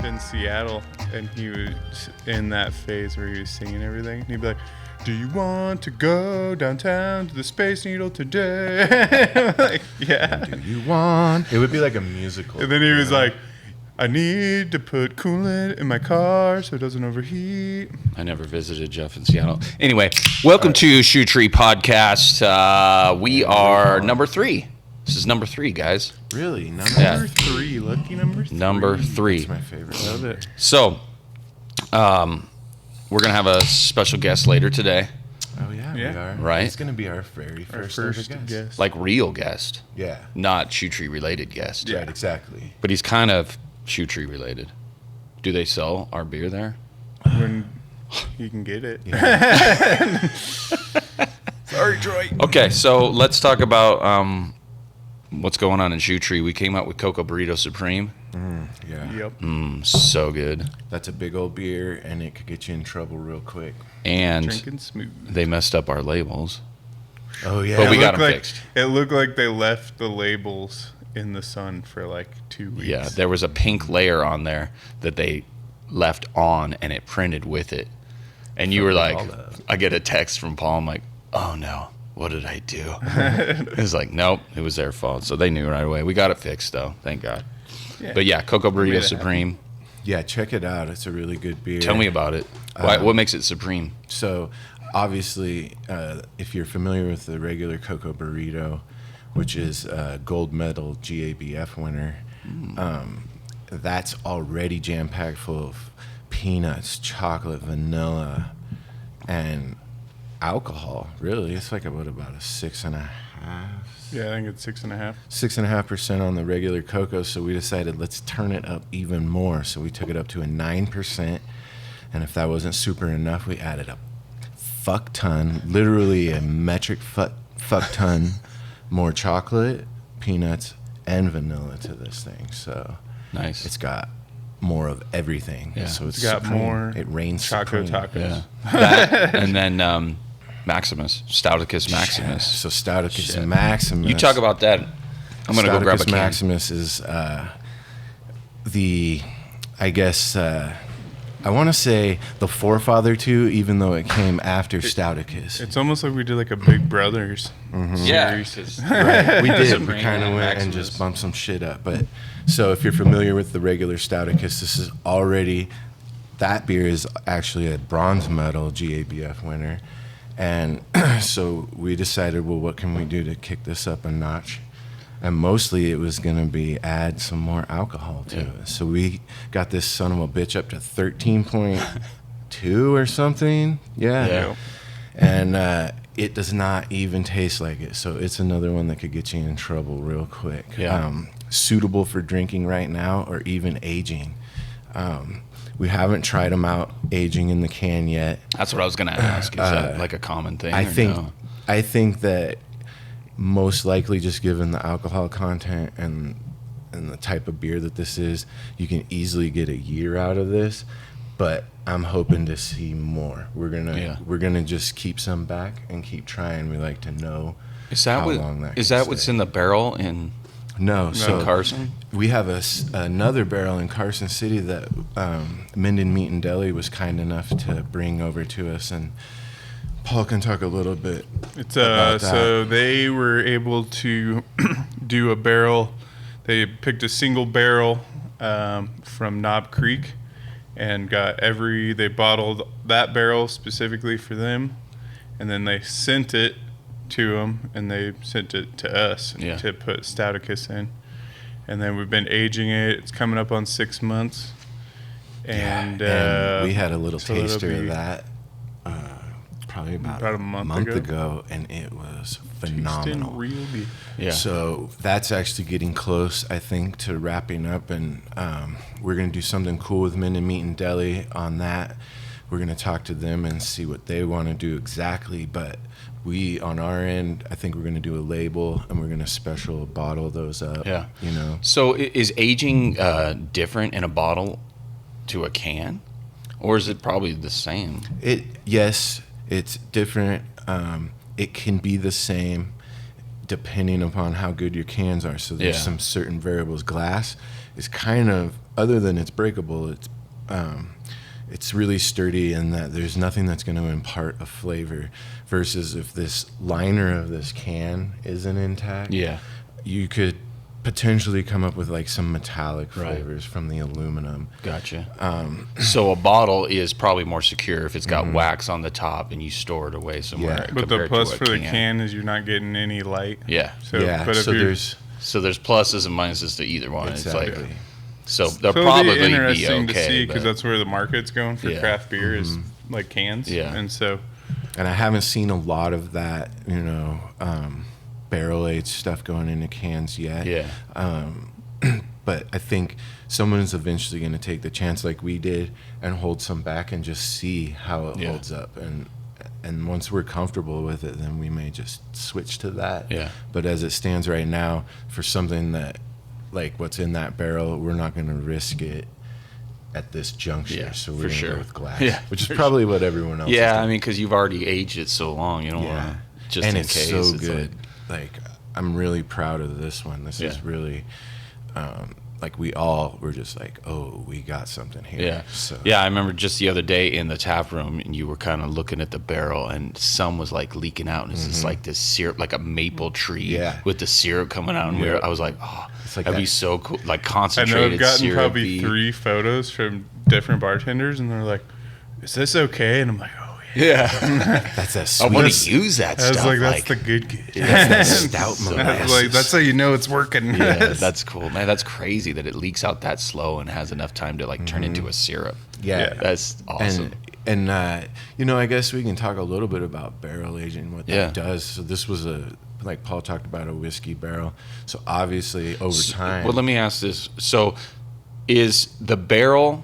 in Seattle, and he was in that phase where he was singing everything. And he'd be like, "Do you want to go downtown to the Space Needle today?" Like, yeah. Do you want? It would be like a musical. And then he was like, "I need to put coolant in my car so it doesn't overheat." I never visited Jeff in Seattle. Anyway, welcome to Shoe Tree Podcast. We are number 3. This is number 3, guys. Really? Number 3. Lucky number 3. Number 3. That's my favorite. Love it. So, we're going to have a special guest later today. Oh, yeah, we are. Right. It's going to be our very first guest. Like real guest. Yeah. Not Shoe Tree related guest. Right, exactly. But he's kind of Shoe Tree related. Do they sell our beer there? When you can get it. Yeah. Sorry, Troy. Okay, so let's talk about what's going on in Shoe Tree. We came out with Coco Burrito Supreme. Yeah. Yep. So good. That's a big old beer, and it could get you in trouble real quick. And Drinking smooth. they messed up our labels. Oh, yeah. But we got them like, fixed. It looked like they left the labels in the sun for like 2 weeks. Yeah, there was a pink layer on there that they left on, and it printed with it. And you were like, I get a text from Paul. I'm like, oh no, what did I do? It was like, nope, it was their fault. So they knew right away. We got it fixed though, thank God. Yeah. But yeah, Coco Burrito Made it Supreme. Yeah, check it out. It's a really good beer. Tell me about it. What makes it supreme? So, obviously, if you're familiar with the regular Coco Burrito, which is a gold medal GABF winner, that's already jam-packed full of peanuts, chocolate, vanilla, and alcohol. Really, it's like about a 6.5. Yeah, I think it's 6.5. 6.5% on the regular Coco. So we decided let's turn it up even more. So we took it up to a 9%, and if that wasn't super enough, we added a fuck ton, literally a metric fuck ton more chocolate, peanuts, and vanilla to this thing. So Nice. it's got more of everything. Yeah. So It's got supreme. more It reigns Choco supreme. tacos. Yeah. That, and then Maximus, Stouticus Maximus. Yeah. So Stouticus Shit. Maximus. You talk about that. I'm going to go grab a Stouticus can. Maximus is I guess, I want to say the forefather to, even though it came after Stouticus. It's almost like we did like a Big Brothers Yeah. series. Right, we did. We Supreme kind of and went and Maximus. just bumped some shit up. But so if you're familiar with the regular Stouticus, this is already, that beer is actually a bronze medal GABF winner. And so we decided, well, what can we do to kick this up a notch? And mostly it was going to be add some more alcohol to it. So we got this son of a bitch up to 13.2 or something. Yeah. And it does not even taste like it. So it's another one that could get you in trouble real quick. Yeah. Suitable for drinking right now or even aging. We haven't tried them out aging in the can yet. That's what I was going to ask. Is that like a common thing? I or think no? I think that most likely, just given the alcohol content and the type of beer that this is, you can easily get a year out of this. But I'm hoping to see more. We're gonna just keep some back and keep trying. We like to know Is that how what, long that is can that what's stay. in the barrel in So Carson? we have another barrel in Carson City that Minden Meat and Deli was kind enough to bring over to us, and Paul can talk a little bit It's about that. so they were able to do a barrel. They picked a single barrel from Knob Creek and they bottled that barrel specifically for them, and then they sent it to them, and they sent it to us to put Stouticus in. And then we've been aging it. It's coming up on 6 months. And we had a little so it'll taster of be that probably about a month ago, and it was phenomenal. real good. Yeah. So that's actually getting close, I think, to wrapping up, and we're going to do something cool with Minden Meat and Deli on that. We're going to talk to them and see what they want to do exactly, but we, on our end, I think we're going to do a label, and we're going to special bottle those up. Yeah. You know? So is aging different in a bottle to a can? Or is it probably the same? Yes, it's different. It can be the same depending upon how good your cans are. So there's some certain variables. Glass is kind of other than it's breakable, it's really sturdy in that there's nothing that's going to impart a flavor. Versus if this liner of this can isn't intact, you could potentially come up with like some metallic flavors from the aluminum. Gotcha. So a bottle is probably more secure if it's got wax on the top and you store it away somewhere. Yeah. But the plus for the can is you're not getting any light. Yeah. So, yeah. But if So there's pluses and minuses to either one. exactly. It's like, so they'll it'll probably be interesting be to see okay. because that's where the market's going for craft beer is like cans. Yeah. And so, and I haven't seen a lot of that, barrel aged stuff going into cans yet. Yeah. But I think someone's eventually going to take the chance like we did and hold some back and just see how it holds up. And once we're comfortable with it, then we may just switch to that. Yeah. But as it stands right now, for something that, like what's in that barrel, we're not going to risk it at this juncture. Yeah, so for we're going to sure. go with glass. Yeah, which is probably what everyone else is Yeah, doing. I mean, because you've already aged it so long. You don't want to, just and in it's case. so it's good. Like, I'm really proud of this one. This is Yeah. really, like we all were just like, oh, we got something here. Yeah. So Yeah, I remember just the other day in the tap room, and you were kind of looking at the barrel, and some was like leaking out, and it's just like this syrup, like a maple tree with the syrup coming out. And I was like, oh, It's like that'd be that- so cool, like I know concentrated I've gotten probably syrupy. 3 photos from different bartenders, and they're like, "Is this okay?" And I'm like, "Oh yeah." Yeah, that's a I sweet. want to use that I was stuff. like, "That's the good good." that's that stout so- molasses. Like that's how you know it's working. Yeah, that's cool, man. That's crazy that it leaks out that slow and has enough time to like turn into a syrup. Yeah. That's awesome. And I guess we can talk a little bit about barrel aging and what that does. So this was like Paul talked about, a whiskey barrel. So obviously over time. Well, let me ask this. So is the barrel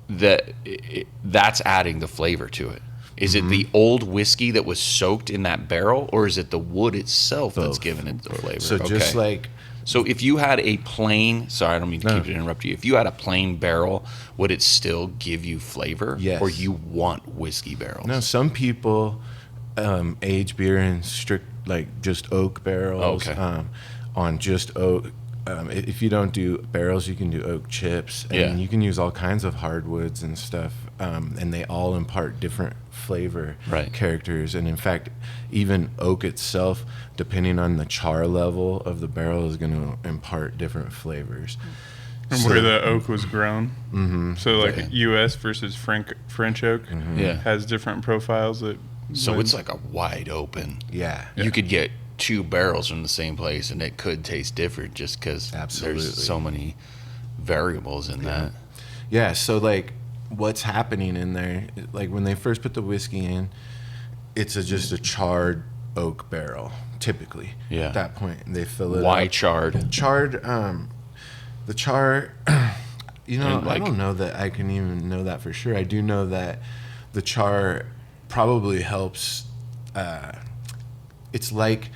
that's adding the flavor to it? Is it the old whiskey that was soaked in that barrel, or is it the wood itself that's giving it the flavor? So just like. So if you had a plain, sorry, I don't mean to keep interrupt you. If you had a plain barrel, would it still give you flavor? Yes. Or you want whiskey barrels? No, some people age beer in strict, like just oak barrels. Oh, okay. On just oak. If you don't do barrels, you can do oak chips. And you can use all kinds of hardwoods and stuff. And they all impart different flavor characters. And in fact, even oak itself, depending on the char level of the barrel, is going to impart different flavors. And where the oak was grown. So like U.S. versus French oak has different profiles. So it's like a wide open. Yeah. You could get 2 barrels from the same place, and it could taste different just because there's so many variables in that. Yeah, so like what's happening in there, like when they first put the whiskey in, it's just a charred oak barrel, typically. Yeah. At that point, and they fill it Why up. charred? Charred, the char, I don't know that I can even know that for sure. I do know that the char probably helps, it's like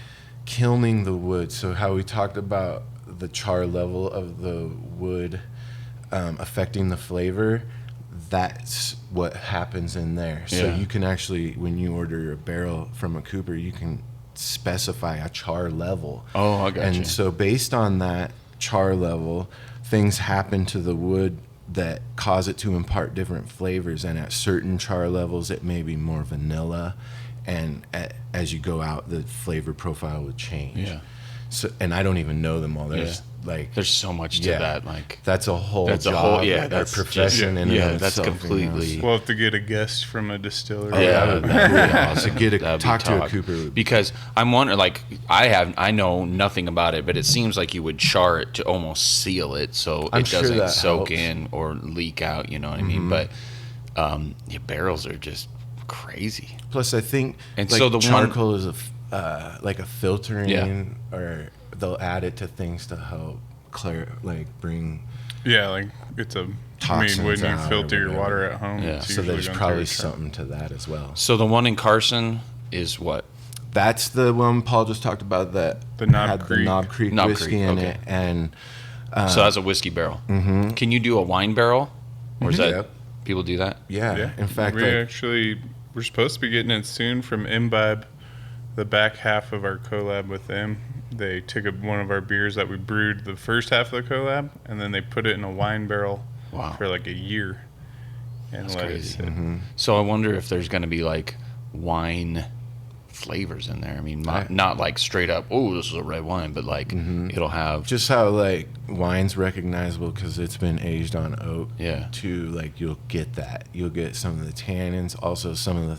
kilning the wood. So how we talked about the char level of the wood affecting the flavor, that's what happens in there. So you can actually, when you order a barrel from a cooper, you can specify a char level. Oh, I got you. And so based on that char level, things happen to the wood that cause it to impart different flavors. And at certain char levels, it may be more vanilla. And as you go out, the flavor profile would change. Yeah. So, and I don't even know them all. There's there's so much to that. Like that's a whole that's job, a whole that's profession in and of that's itself, completely. We'll have to get a guest from a distillery. That'd be awesome. Talk to a cooper because I'm wondering. Like I know nothing about it, but it seems like you would char it to almost seal it so I'm it sure doesn't that soak helps. in or leak out. You know what I mean? But barrels are just crazy. Plus, I think And like so the charcoal is like a filtering, Yeah. or they'll add it to things to help bring. Yeah, like it's a. I mean, Toxins when you out or filter your whatever. water at home, Yeah. it's So usually there's done probably through a char. something to that as well. So the one in Carson is what? That's the one Paul just talked about that The Knob had Creek. the Knob Creek Knob whiskey Creek, in okay. it, and So that's a whiskey barrel. Mm-hmm. Can you do a wine barrel, or is that Yep. people do that? yeah, in fact, we're supposed to be getting it soon from Imbibe, the back half of our collab with them. they took one of our beers that we brewed the first half of the collab, and then they put it in a wine barrel for like a year. And That's let crazy. it sit. So I wonder if there's going to be like wine flavors in there. I mean, not like straight up, oh, this is a red wine, but like it'll have just how like wine's recognizable because it's been aged on oak. Yeah. To like you'll get some of the tannins, also some of the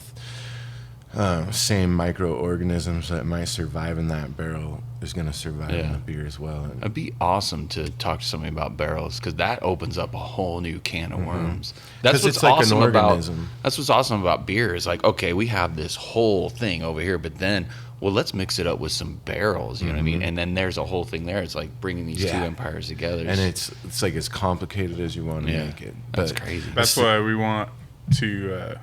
same microorganisms that might survive in that barrel is going to survive in the beer as well. And it'd be awesome to talk to somebody about barrels because that opens up a whole new can of worms. That's what's it's like awesome an about. organism. That's what's awesome about beer is like, okay, we have this whole thing over here, but then, well, let's mix it up with some barrels. You know what I mean? And then there's a whole thing there. It's like bringing these two empires together. And it's like as complicated as you want to make it. That's crazy. That's why we want to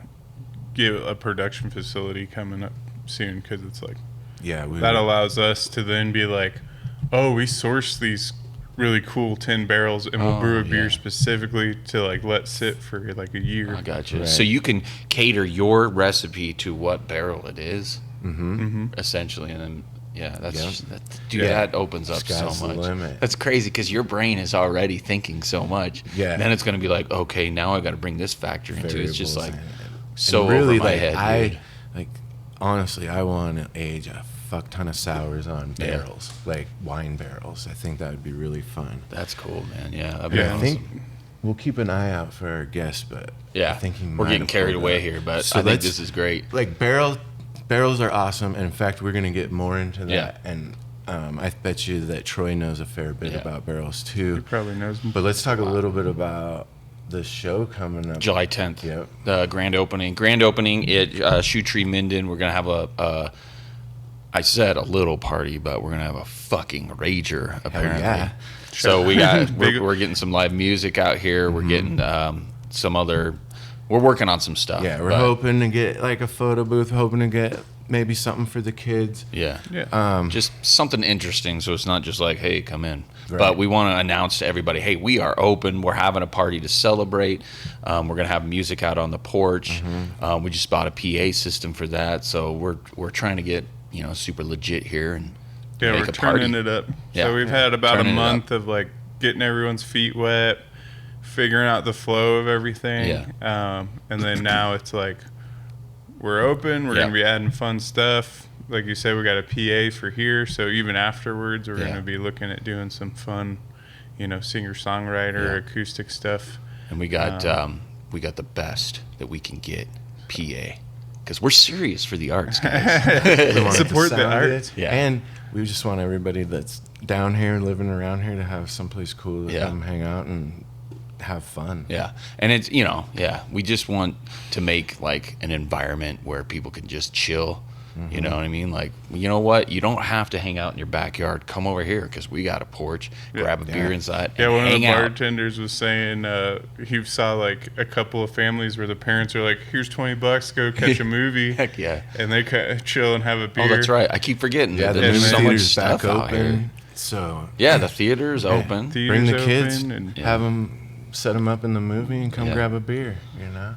get a production facility coming up soon, because it's like that allows us to then be like, oh, we source these really cool 10 barrels and we'll brew a beer specifically to like let sit for like a year. I got you. Right. So you can cater your recipe to what barrel it is, essentially, and then that opens up Sky's so the much. limit. That's crazy because your brain is already thinking so much. Yeah. Then it's going to be like, okay, now I got to bring this factor into it. It's just like so really over my like head. Honestly, I want to age a fuck ton of sours on barrels, like wine barrels. I think that would be really fun. That's cool, man. Yeah, that'd be I awesome. think we'll keep an eye out for our guest, but I think we're getting carried away here, but so I think this is great. Like barrels are awesome, and in fact, we're going to get more into that. And I bet you that Troy knows a fair bit about barrels too. He probably knows them. But let's talk a little bit about the show coming up. July 10th. Yep. The grand opening at Shoe Tree Minden. We're going to have I said a little party, but we're going to have a fucking rager, apparently. Yeah. So we're getting some live music out here. We're getting we're working on some stuff. Yeah, we're hoping to get like a photo booth, hoping to get maybe something for the kids. Yeah. Yeah. Just something interesting, so it's not just like, hey, come in. Right. But we want to announce to everybody, hey, we are open. We're having a party to celebrate. We're going to have music out on the porch. We just bought a PA system for that, so we're trying to get super legit here and make we're a party. turning it up. Yeah. So we've had about Turning a it month of like getting everyone's feet wet, figuring out the flow of everything. Yeah. And then now it's like we're open. We're going to be adding fun stuff. Like you said, we got a PA for here. So even afterwards, we're going to be looking at doing some fun, singer-songwriter, acoustic stuff. And we got the best that we can get, PA. Because we're serious for the arts, guys. We want it to Support the sound arts. good. Yeah. And we just want everybody that's down here, living around here, to have someplace cool to come hang out and have fun. Yeah. And it's, we just want to make like an environment where people can just chill. You know what I mean? Like, you know what? You don't have to hang out in your backyard. Come over here because we got a porch. Grab a beer inside. Yeah, and one of the hang out. bartenders was saying he saw like a couple of families where the parents are like, "Here's $20, go catch a movie." Heck yeah! And they chill and have a beer. Oh, that's right. I keep forgetting. Yeah, that the there's movie so much theater's stuff back out here. open. So Yeah, the theater's open. bring the Theater's kids, open and have them set them up in the movie, and come Yeah. grab a beer.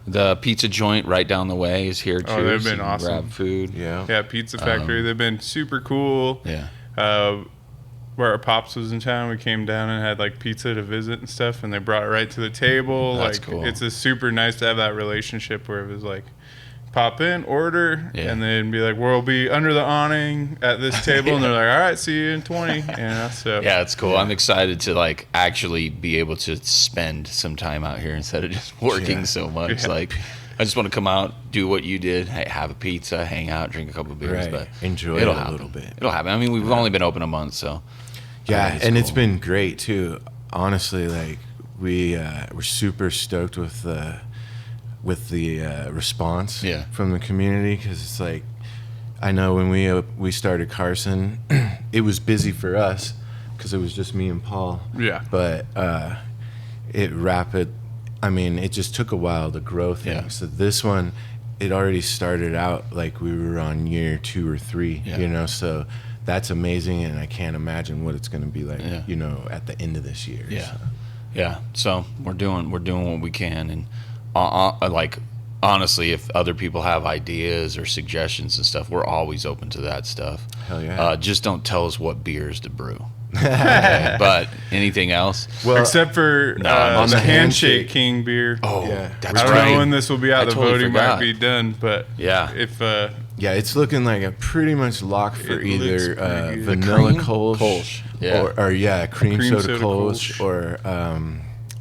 The pizza joint right down the way is here too. Oh, they've so been you can awesome. Grab food. Yeah, Pizza Factory. They've been super cool. Yeah. Where our pops was in town, we came down and had like pizza to visit and stuff, and they brought it right to the table. That's like cool. It's a super nice to have that relationship where it was like, pop in, order, and then be like, we'll be under the awning at this table, and they're like, all right, see you in 20. So Yeah, it's cool. I'm excited to like actually be able to spend some time out here instead of just working so much. Yeah. Like, I just want to come out, do what you did, have a pizza, hang out, drink a couple of beers, Right. but Enjoy it it'll a happen. little bit. It'll happen. I mean, we've only been open a month, so Yeah, it's and it's cool. been great too. Honestly, like we're super stoked with the response from the community, because it's like, I know when we started Carson, it was busy for us because it was just me and Paul. Yeah. But it just took a while to grow things. Yeah. So this one, it already started out like we were on year 2 or 3. So that's amazing, and I can't imagine what it's going to be like. At the end of this year. Yeah. So we're doing what we can, and like honestly, if other people have ideas or suggestions and stuff, we're always open to that stuff. Hell yeah. Just don't tell us what beers to brew. Okay, but anything else? Well, Except for on the the Handshake Handshake. King beer. Oh, Yeah. that's I don't right. know when this will be out. I The totally voting forgot. might be done, but Yeah. if yeah, it's looking like a pretty much lock for It either looks pretty good. vanilla cream? Kolsch, Kolsch, yeah. or cream soda soda Kolsch, Kolsch. or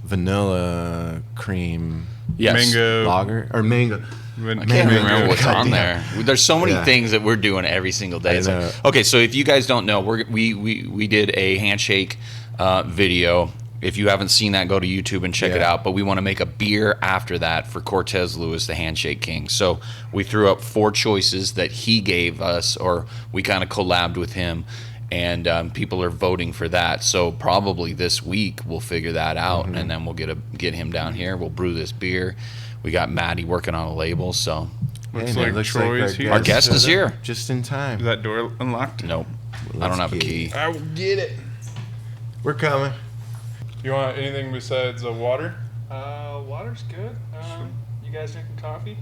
vanilla cream Yes. mango, lager or mango. I can't remember what's God on damn. there. There's so many Yeah. things that we're doing every single day. I It's like, know. okay, so if you guys don't know, we did a handshake video. If you haven't seen that, go to YouTube and check it Yeah. out. But we want to make a beer after that for Cortez Lewis, the Handshake King. So we threw up 4 choices that he gave us, or we kind of collabed with him, and people are voting for that. So probably this week we'll figure that out, and then we'll get him down here. We'll brew this beer. We got Maddie working on a label, so looks man, like looks Troy's here. Our guest is showed up here. just in time. Is that door unlocked? nope, I Let's don't have a get key. it. I will get it. We're coming. You want anything besides water? Water's good. You guys drinking coffee?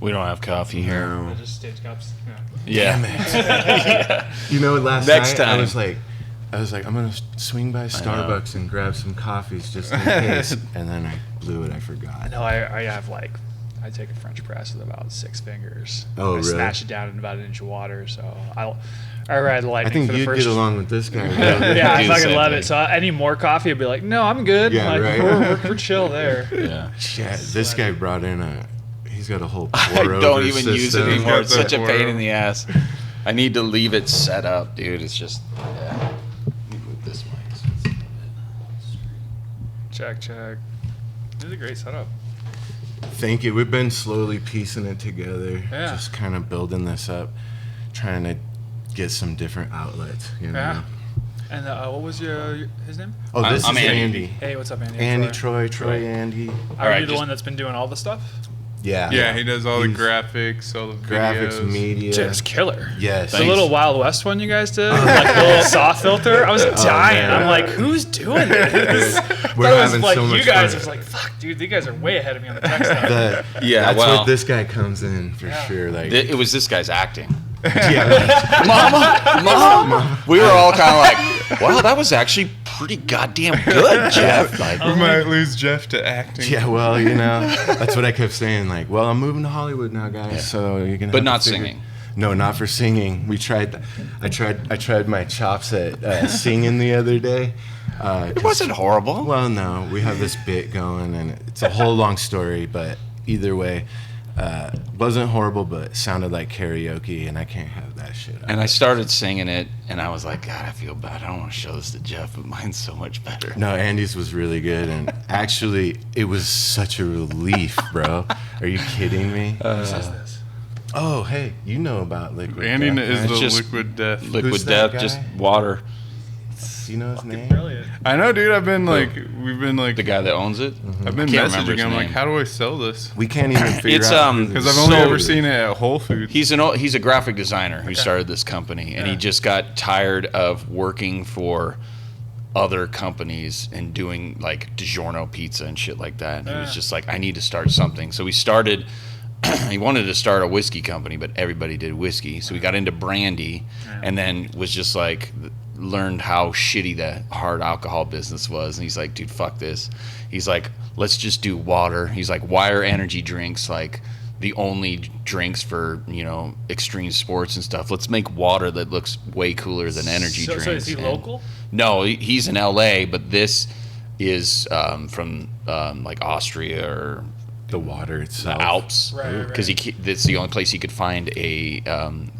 We don't have coffee here. Or just stage cups? Yeah. Yeah. You know, last Next night time. I was like, I'm gonna swing by Starbucks and grab some coffees just in case, and then I blew it. I forgot. No, I have I take a French press with about 6 fingers. Oh, I really? snatch it down in about an inch of water. So I ride lightning I think for the you'd first. get along with this guy. Yeah, I Do the fucking same love thing. it. So I need more coffee. I'd be like, no, I'm good. Yeah, like, right. we're chill there. Yeah. Yeah, this guy brought in he's got a whole I pour don't over even use it system. anymore. It's Got such a the pain pour in the ass. I need to leave it set up, dude. It's just, yeah. Let me move this mic. Check. This is a great setup. Thank you. We've been slowly piecing it together, Yeah. just kind of building this up, trying to get some different outlets. You know. Yeah. And what was his name? Oh, this I'm is Andy. Andy. Hey, what's up, Andy? Andy, Troy. Troy, Andy. Are right, you the just- one that's been doing all the stuff? Yeah. Yeah, he does all the He's graphics, all the graphics, videos. media. Just killer. Yes. The little Wild West one you guys did, like the little soft filter. I was dying. man. I'm like, who's doing this? We're That was having like so much you guys fun. was like, fuck, dude, you guys are way ahead of me on the tech stuff. Yeah, That's well, where this guy comes in for sure. Like, it was this guy's acting. yeah, Mama. We were all kind of like, wow, that was actually pretty goddamn good, Jeff. Like, We might lose Jeff to acting. yeah. Well, you know, that's what I kept saying. Like, well, I'm moving to Hollywood now, guys. So you're gonna. But have not to figure- singing. No, not for singing. We tried. I tried my chops at singing the other day. it wasn't horrible. Well, no, we have this bit going, and it's a whole long story. But either way, wasn't horrible, but sounded like karaoke, and I can't have that shit. And I started singing it, and I was like, God, I feel bad. I don't want to show this to Jeff, but mine's so much better. No, Andy's was really good, and actually, it was such a relief, bro. Are you kidding me? What is this? Oh, hey, you know about liquid. Andy Death, is right? the just- liquid death. Liquid Who's that death, just guy? water. Do you know his name? Brilliant. I know, dude. We've been like, The guy that owns it. I've been Can't remember messaging his him like, name. how do I sell this? We can't even figure It's, out. Because I've only So- ever seen it at Whole Foods. He's a graphic designer who started this company, and he just got tired of working for other companies and doing like DiGiorno pizza and shit like that. And he was just like, I need to start something. So he started. He wanted to start a whiskey company, but everybody did whiskey. So he got into brandy, and then was just like learned how shitty the hard alcohol business was. And he's like, dude, fuck this. He's like, let's just do water. He's like, why are energy drinks like the only drinks for, you know, extreme sports and stuff? Let's make water that looks way cooler than energy drinks. So is he And- local? No, he's in LA, but this is from like Austria or the water the itself. Alps, Right. because that's the only place he could find a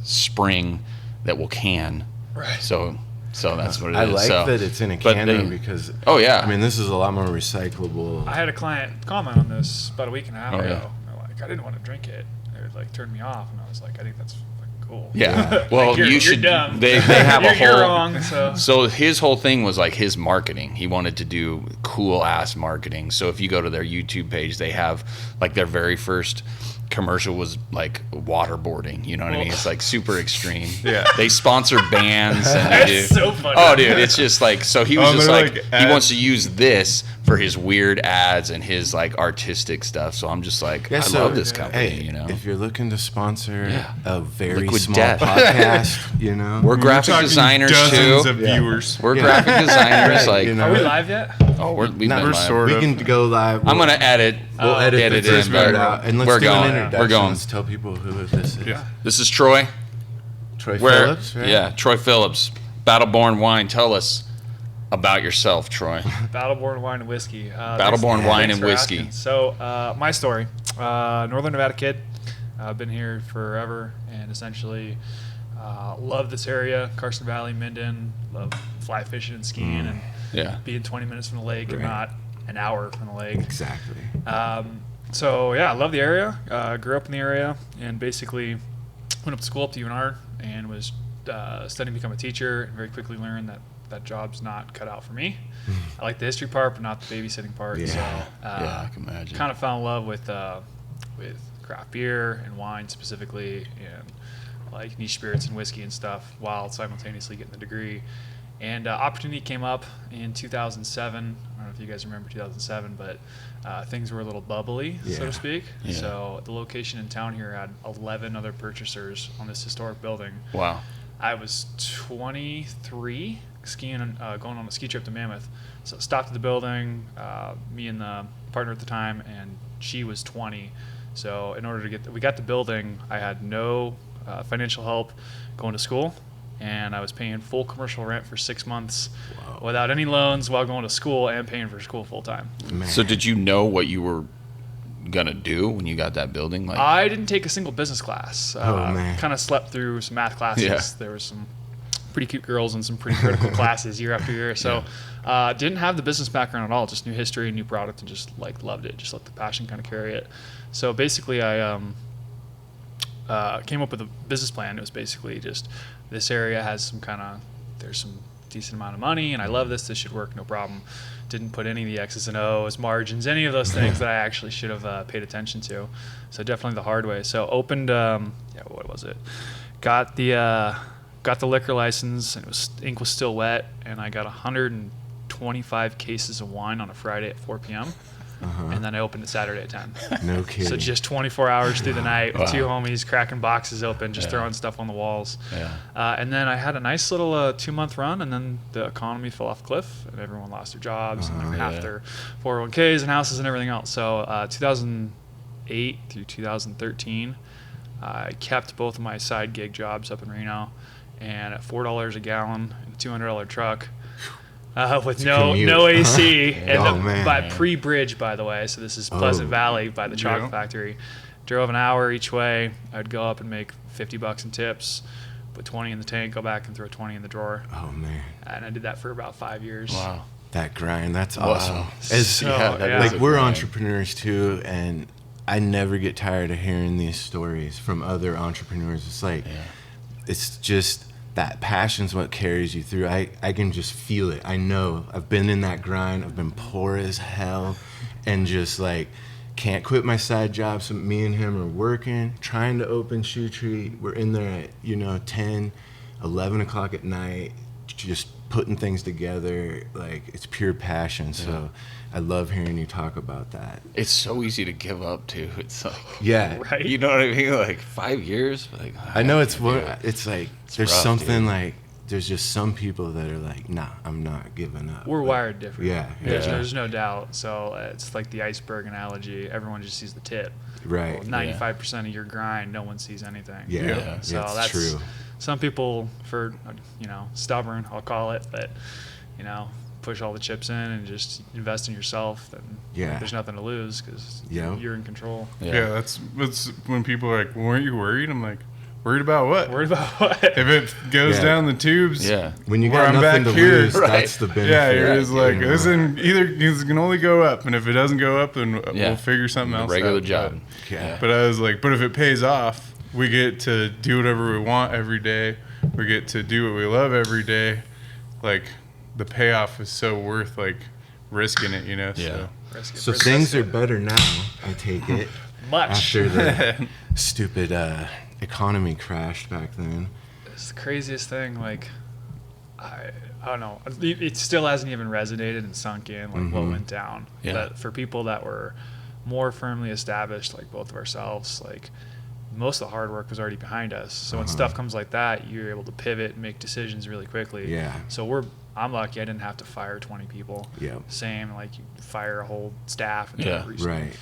spring that will can. Right. So that's what it is. I like So- that it's in a but can they- though, because Oh yeah. I mean, this is a lot more recyclable. I had a client comment on this about a week and a half Oh, ago. yeah. They're like, I didn't want to drink it. They like turned me off, and I was like, I think that's fucking cool. yeah. Well, Like, you're you should. dumb. They have a You're whole. wrong. So So his whole thing was like his marketing. He wanted to do cool ass marketing. So if you go to their YouTube page, they have like their very first commercial was like waterboarding. You know what I mean? It's like super extreme. Yeah. They sponsor bands and they do. That's so funny. Oh, dude, it's just like, so he was Oh, just they're like like he ads. wants to use this for his weird ads and his like artistic stuff. So I'm just like, Yeah, I so, love this company. Hey, You know, if you're looking to sponsor Yeah. a very Liquid small Death. podcast, you know, we're We're graphic talking designers dozens too. of viewers. We're Yeah. graphic designers. Right, Like, you know. Are we live yet? oh, we've been We're live. sort we of. can go live. I'm gonna edit. We'll edit the first in, part but out, and let's we're do going. an introduction. We're going. Let's tell people who this is. Yeah. This is Troy. Troy Where? Phillips, right? Yeah, Troy Phillips, Battleborn Wine. Tell us about yourself, Troy. Battleborn Wine and Whiskey. Battleborn Wine Thanks and for Whiskey. asking. So, my story. Northern Nevada kid. I've been here forever and essentially love this area. Carson Valley, Minden. Love fly fishing and skiing and Yeah. being 20 minutes from the lake and Right. not an hour from the lake. Exactly. So yeah, I love the area. Grew up in the area and basically went up to school up to UNR and was studying to become a teacher and very quickly learned that that job's not cut out for me. I like the history part, but not the babysitting part. Yeah. So Yeah, I can imagine. kind of fell in love with craft beer and wine specifically, and like niche spirits and whiskey and stuff, while simultaneously getting the degree. And opportunity came up in 2007. I don't know if you guys remember 2007, but things were a little bubbly, so Yeah. to speak. Yeah. So the location in town here had 11 other purchasers on this historic building. Wow. I was 23, skiing, going on a ski trip to Mammoth. So stopped at the building, me and the partner at the time, and she was 20. So in order to we got the building, I had no financial help going to school, and I was paying full commercial rent for 6 months without any loans while going to school and paying for school full time. Man. So did you know what you were gonna do when you got that building? Like, I didn't take a single business class. Man. Kind of slept through some math classes. Yeah. There were some pretty cute girls in some pretty critical classes year after year. So didn't have the business background at all. Just knew history, knew product, and just like loved it. Just let the passion kind of carry it. So basically, I came up with a business plan. It was basically just this area has there's some decent amount of money, and I love this. This should work, no problem. Didn't put any of the X's and O's, margins, any of those things that I actually should have paid attention to. So definitely the hard way. So opened, what was it? Got the liquor license, and ink was still wet, and I got 125 cases of wine on a Friday at 4 p.m. And then I opened it Saturday at 10. No kidding. So just 24 hours through the night with Wow. two homies cracking boxes open, just throwing stuff on the walls. Yeah. And then I had a nice little 2-month run, and then the economy fell off a cliff, and everyone lost their jobs, and like half their 401ks and houses and everything else. So 2008 through 2013, I kept both of my side gig jobs up in Reno, and at $4 a gallon in a $200 truck. With no commute. AC, and Oh, man. by pre-bridge, by the way. So this is Pleasant Valley by the chocolate factory. Drove an hour each way. I'd go up and make $50 in tips, put 20 in the tank, go back and throw 20 in the drawer. Oh man, And I did that for about 5 years. Wow. that grind. That's Wow. awesome. As, So, Yeah, that yeah. is like a we're grind. entrepreneurs too, and I never get tired of hearing these stories from other entrepreneurs. It's like it's just that passion's what carries you through. I can just feel it. I know. I've been in that grind. I've been poor as hell and just like can't quit my side job. So me and him are working, trying to open Shoe Tree. We're in there at 10, 11 o'clock at night, just putting things together. Like it's pure passion. So I love hearing you talk about that. It's so easy to give up too. It's like, Yeah. Right? you know what I mean? Like 5 years. Like, I know it's can't do what it. it's like. There's rough, something dude. like there's just some people that are like, nah, I'm not giving up. We're But- wired different. Yeah, There's no doubt. So it's like the iceberg analogy. Everyone just sees the tip. right. Well, 95% of your grind, no one sees anything. Yeah, Yeah. So that's that's true. Some people, for stubborn, I'll call it, but push all the chips in and just invest in yourself. Then Yeah. there's nothing to lose because Yeah. you're in control. Yeah, that's when people are like, weren't you worried? I'm like, worried about what? Worried about what? If it goes Yeah. down the tubes, Yeah. When you where got I'm nothing back to here, lose, right. that's the benefit. yeah, you're just like, you know? listen, either it can only go up, and if it doesn't go up, then Yeah. we'll figure something else Regular out. job. Yeah. But I was like, but if it pays off, we get to do whatever we want every day. We get to do what we love every day. Like, the payoff is so worth, like, risking it, Yeah. So. Risk it. So Risk things it. are better now, I take it. much. After the stupid economy crashed back then. It's the craziest thing. Like, I don't know. It still hasn't even resonated and sunk in, like, what went down. Yeah. But for people that were more firmly established, like both of ourselves, like, most of the hard work was already behind us. So when stuff comes like that, you're able to pivot and make decisions really quickly. Yeah. So I'm lucky I didn't have to fire 20 people. Yeah. Same, like, you fire a whole staff. And Yeah. Right.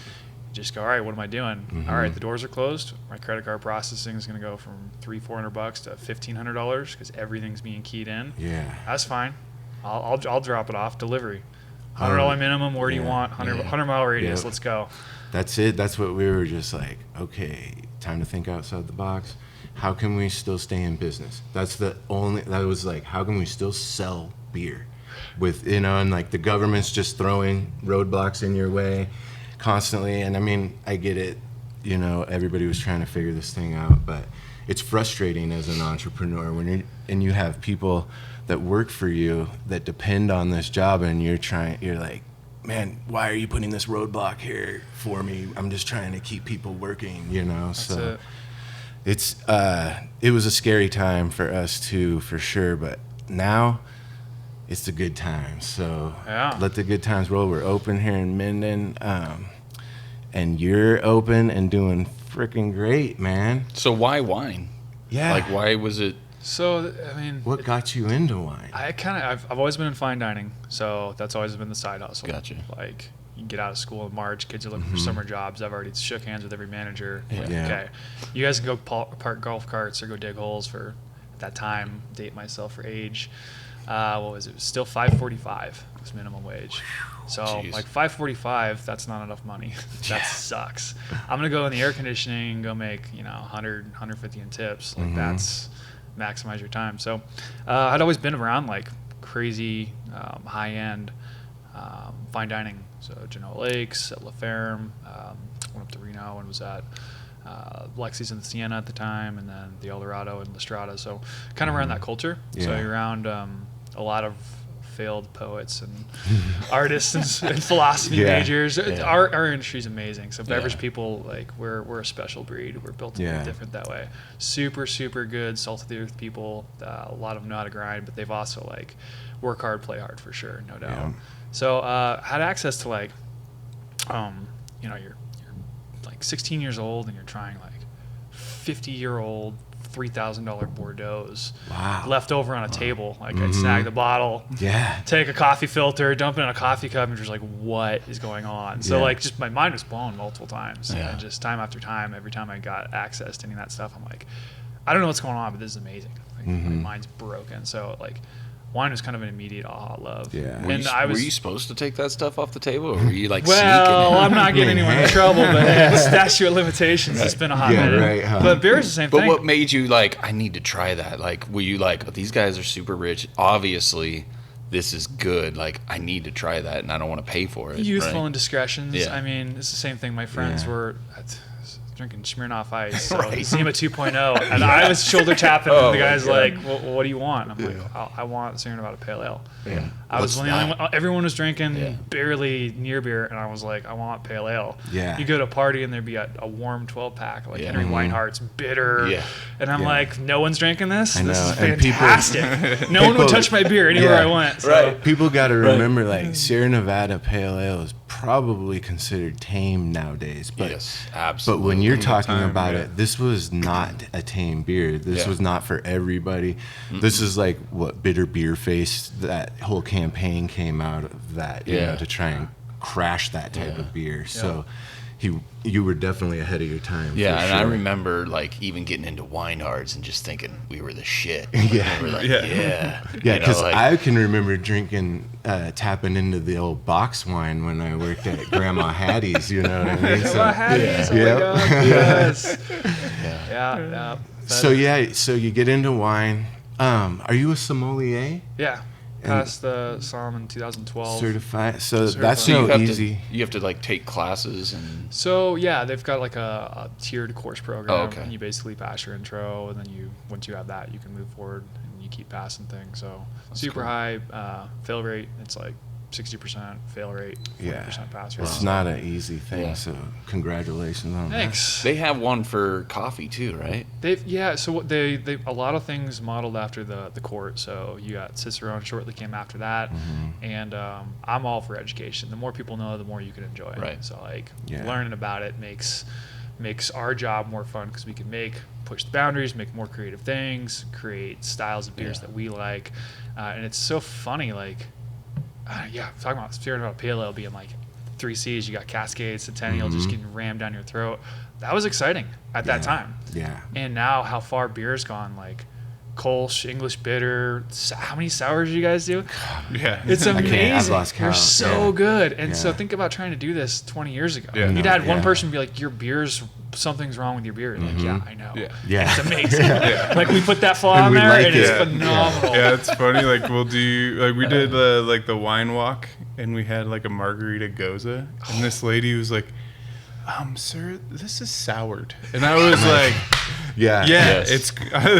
Just go, all right, what am I doing? All right, the doors are closed. My credit card processing is going to go from $300-400 to $1,500 because everything's being keyed in. Yeah. That's fine. I'll drop it off. Delivery. $100 minimum. Where do you want? 100 mile radius. Yep. Let's go. That's it. That's what we were just like, okay, time to think outside the box. How can we still stay in business? That was like, how can we still sell beer with, and like the government's just throwing roadblocks in your way constantly. And I mean, I get it, everybody was trying to figure this thing out, but it's frustrating as an entrepreneur when you have people that work for you that depend on this job, and you're like, man, why are you putting this roadblock here for me? I'm just trying to keep people working, so it was a scary time for us too, for sure, but now it's the good times. So let the good times roll. We're open here in Minden, and you're open and doing freaking great, man. So why wine? Yeah. Like, why was it? So, I mean, What got you into wine? I've always been in fine dining, so that's always been the side hustle. Gotcha. Like, you get out of school in March, kids are looking for summer jobs. I've already shook hands with every manager. Yeah. Like, Yeah. okay, you guys can go park golf carts or go dig holes for, at that time, date myself for age. What was it? It was still $5.45 was minimum wage. So Jeez. like $5.45, that's not enough money. That sucks. I'm gonna go in the air conditioning, go make 100, 150 in tips. Like that's maximize your time. So I'd always been around like crazy high end fine dining. So Genoa Lakes, at La Ferme, went up to Reno and was at Lexi's and the Sienna at the time, and then the El Dorado and La Strada. So kind of around that culture. Yeah. So you're around a lot of failed poets and artists and philosophy majors. Yeah. Our industry is amazing. So beverage Yeah. people, like we're a special breed. We're built to be different that way. Super, super good, salt of the earth people. A lot of them know how to grind, but they've also like work hard, play hard for sure, no doubt. Yeah. So had access to like, you're like 16 years old and you're trying like 50-year-old $3,000 Bordeaux's left over on a table. Like I'd snag the bottle, take a coffee filter, dump it in a coffee cup, and just like, what is going on? So like, just my mind was blown multiple times, and just time after time, every time I got access to any of that stuff, I'm like, I don't know what's going on, but this is amazing. Like my mind's broken. So like, wine was kind of an immediate love. Yeah. Were, And were you supposed to take that stuff off the table, or were you like well, sneaking? I'm not getting anyone in trouble, but statute of limitations, it's been a hot minute. Right, huh? But beer is the same But thing. what made you like, I need to try that? Like, were you like, oh, these guys are super rich. Obviously, this is good. Like, I need to try that, and I don't want to pay for it. Youthful right? indiscretions. Yeah. I mean, it's the same thing. My friends were drinking Smirnoff Ice. So Right. you see him at 2.0, and I was shoulder tapping, and the guy's like, well, what do you want? I'm like, I want Sierra Nevada Pale Ale. Yeah. I was the only one. Everyone was drinking Yeah. barely near beer, and I was like, I want Pale Ale. Yeah. You go to a party, and there'd be a warm 12-pack, like Yeah. Henry Weinhardt's bitter. Yeah. And I'm like, no one's drinking this? I This know. is And people- fantastic. No one would touch my beer anywhere I went. So. People got to remember, like, Sierra Nevada Pale Ale is probably considered tame nowadays. But Yes, but absolutely. when you're In the talking time, about yeah. it, this was not a tame beer. This Yeah. was not for everybody. This is like what Bitter Beer Face, that whole campaign came out of that, you Yeah. know, to try and crash that type of beer. So you were definitely ahead of your time. Yeah, for and sure. I remember like even getting into Weinhard's and just thinking we were the shit. Yeah. We were like, Yeah. yeah. Yeah, You know, because like- I can remember drinking, tapping into the old box wine when I worked at Grandma Hattie's. You know what I mean? Well, Hattie's, oh my Yep. God, yes. Yeah. So you get into wine. Are you a sommelier? Yeah. Passed the SOM in 2012. Certified. So Certified. that's So you no have easy. you have to like take classes and So yeah, they've got like a tiered course program. Oh, okay. And you basically pass your intro, and then once you have that, you can move forward and you keep passing things. So super cool. high fail rate. It's like 60% fail rate, 40% Yeah. pass rate. It's not an easy thing, Yeah. so congratulations on Thanks. They have one for coffee too, right? So what they a lot of things modeled after the court. So you got Cicerone shortly came after that, and I'm all for education. The more people know, the more you can enjoy. Right. So like Yeah. learning about it makes our job more fun because we can push the boundaries, make more creative things, create styles of beers Yeah. that we like, and it's so funny. Like, talking about pale ale being like 3 C's, you got Cascade, Centennial just getting rammed down your throat. That was exciting at that time. Yeah. And now how far beer's gone, like Kolsch, English bitter. How many sours do you guys do? Yeah. It's I've amazing. lost They're count. so Yeah. good. And so Yeah. think about trying to do this 20 years ago. Yeah. You'd had one Yeah. person be like, your beer's, something's wrong with your beer. And like, yeah, I know. Yeah. Yeah. It's amazing. Like we put that flaw And on we there like and it's it. phenomenal. Yeah, it's funny. Like we did like the wine walk, and we had like a margarita goza, and this lady was like, "Sir, this is soured," and I was like, Yeah. "Yeah, Yes. it's."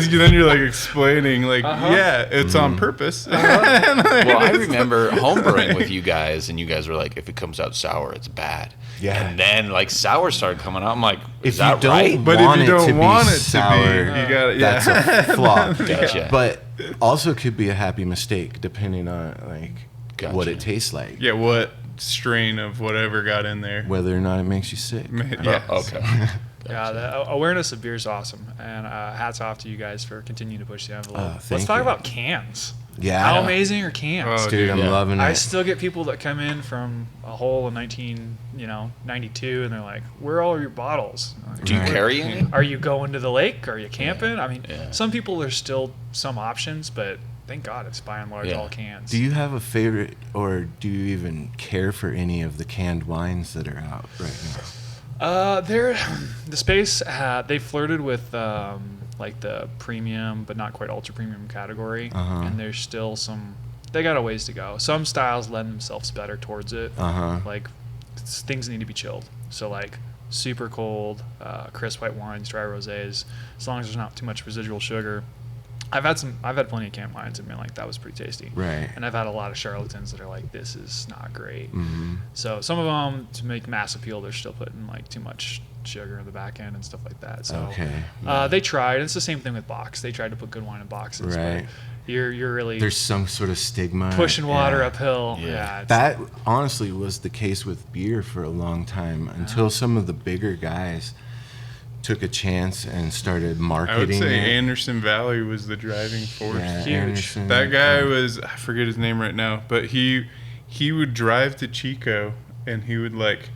Then you're like explaining, like, "Yeah, it's on purpose." Well, I remember homebrewing with you guys, and you guys were like, if it comes out sour, it's bad. Yeah. And then like sour started coming out. I'm like, If is you that don't right? But want if you it to don't be want it sour, to be, you got it. Yeah. that's a flaw. Gotcha. But also could be a happy mistake depending on Gotcha. what it tastes like. Yeah, what strain of whatever got in there? Whether or not it makes you sick. Yeah. Okay. Yeah, the awareness of beer is awesome. And hats off to you guys for continuing to push the envelope. Let's thank talk you. about cans. Yeah. How amazing are cans? Oh, Dude, I'm Yeah. loving it. I still get people that come in from a hole in 92, and they're like, "Where are all your bottles?" I'm like, Do you Right. carry any? Are you going to the lake? Are you camping? I mean, Yeah. some people there's still some options, but thank God it's by and large Yeah. all cans. Do you have a favorite, or do you even care for any of the canned wines that are out right now? They're the space. They flirted with like the premium, but not quite ultra premium category, Uh-huh. and there's still some. They got a ways to go. Some styles lend themselves better towards it. Uh-huh. Like things need to be chilled. So like super cold, crisp white wines, dry rosés. As long as there's not too much residual sugar. I've had plenty of canned wines and been like, that was pretty tasty. Right. And I've had a lot of charlatans that are like, this is not great. Mm-hmm. So some of them, to make mass appeal, they're still putting like too much sugar in the back end and stuff like that. So Okay. they tried. And it's the same thing with box. They tried to put good wine in boxes. Right. But you're really There's some sort of stigma. pushing water Yeah. uphill. Yeah. Yeah. It's, That honestly was the case with beer for a long time until some of the bigger guys took a chance and started I would marketing say it. Anderson Valley was the driving force. Yeah, huge. Anderson, That guy yeah. was, I forget his name right now, but he would drive to Chico and he would like,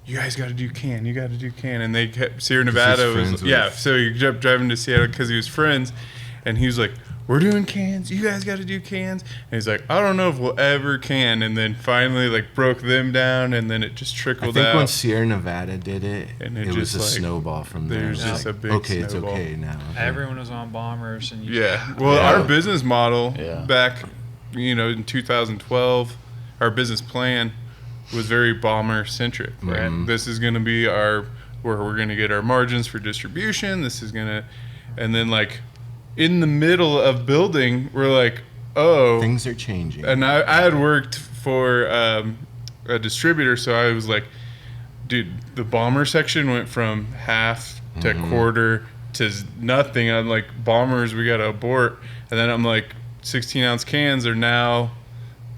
you guys got to do can, you got to do can, and they kept Sierra Nevada he's was friends yeah. with- So he kept driving to Seattle because he was friends, and he was like, we're doing cans, you guys got to do cans, and he's like, I don't know if we'll ever can, and then finally like broke them down, and then it just I trickled think out. when Sierra Nevada did it, And it it was just, a like, snowball from there. there's It was just like, a big okay, snowball. it's okay now. everyone was on bombers. And you Yeah. Well, Yeah. our business model Yeah. back, in 2012, our business plan was very bomber centric. Right. Mhm. This is going to be where we're going to get our margins for distribution. This is going to, and then like in the middle of building, we're like, oh, Things are changing. and I had worked for a distributor, so I was like, dude, the bomber section went from half to quarter to nothing. I'm like, bombers, we got to abort. And then I'm like, 16-ounce cans are now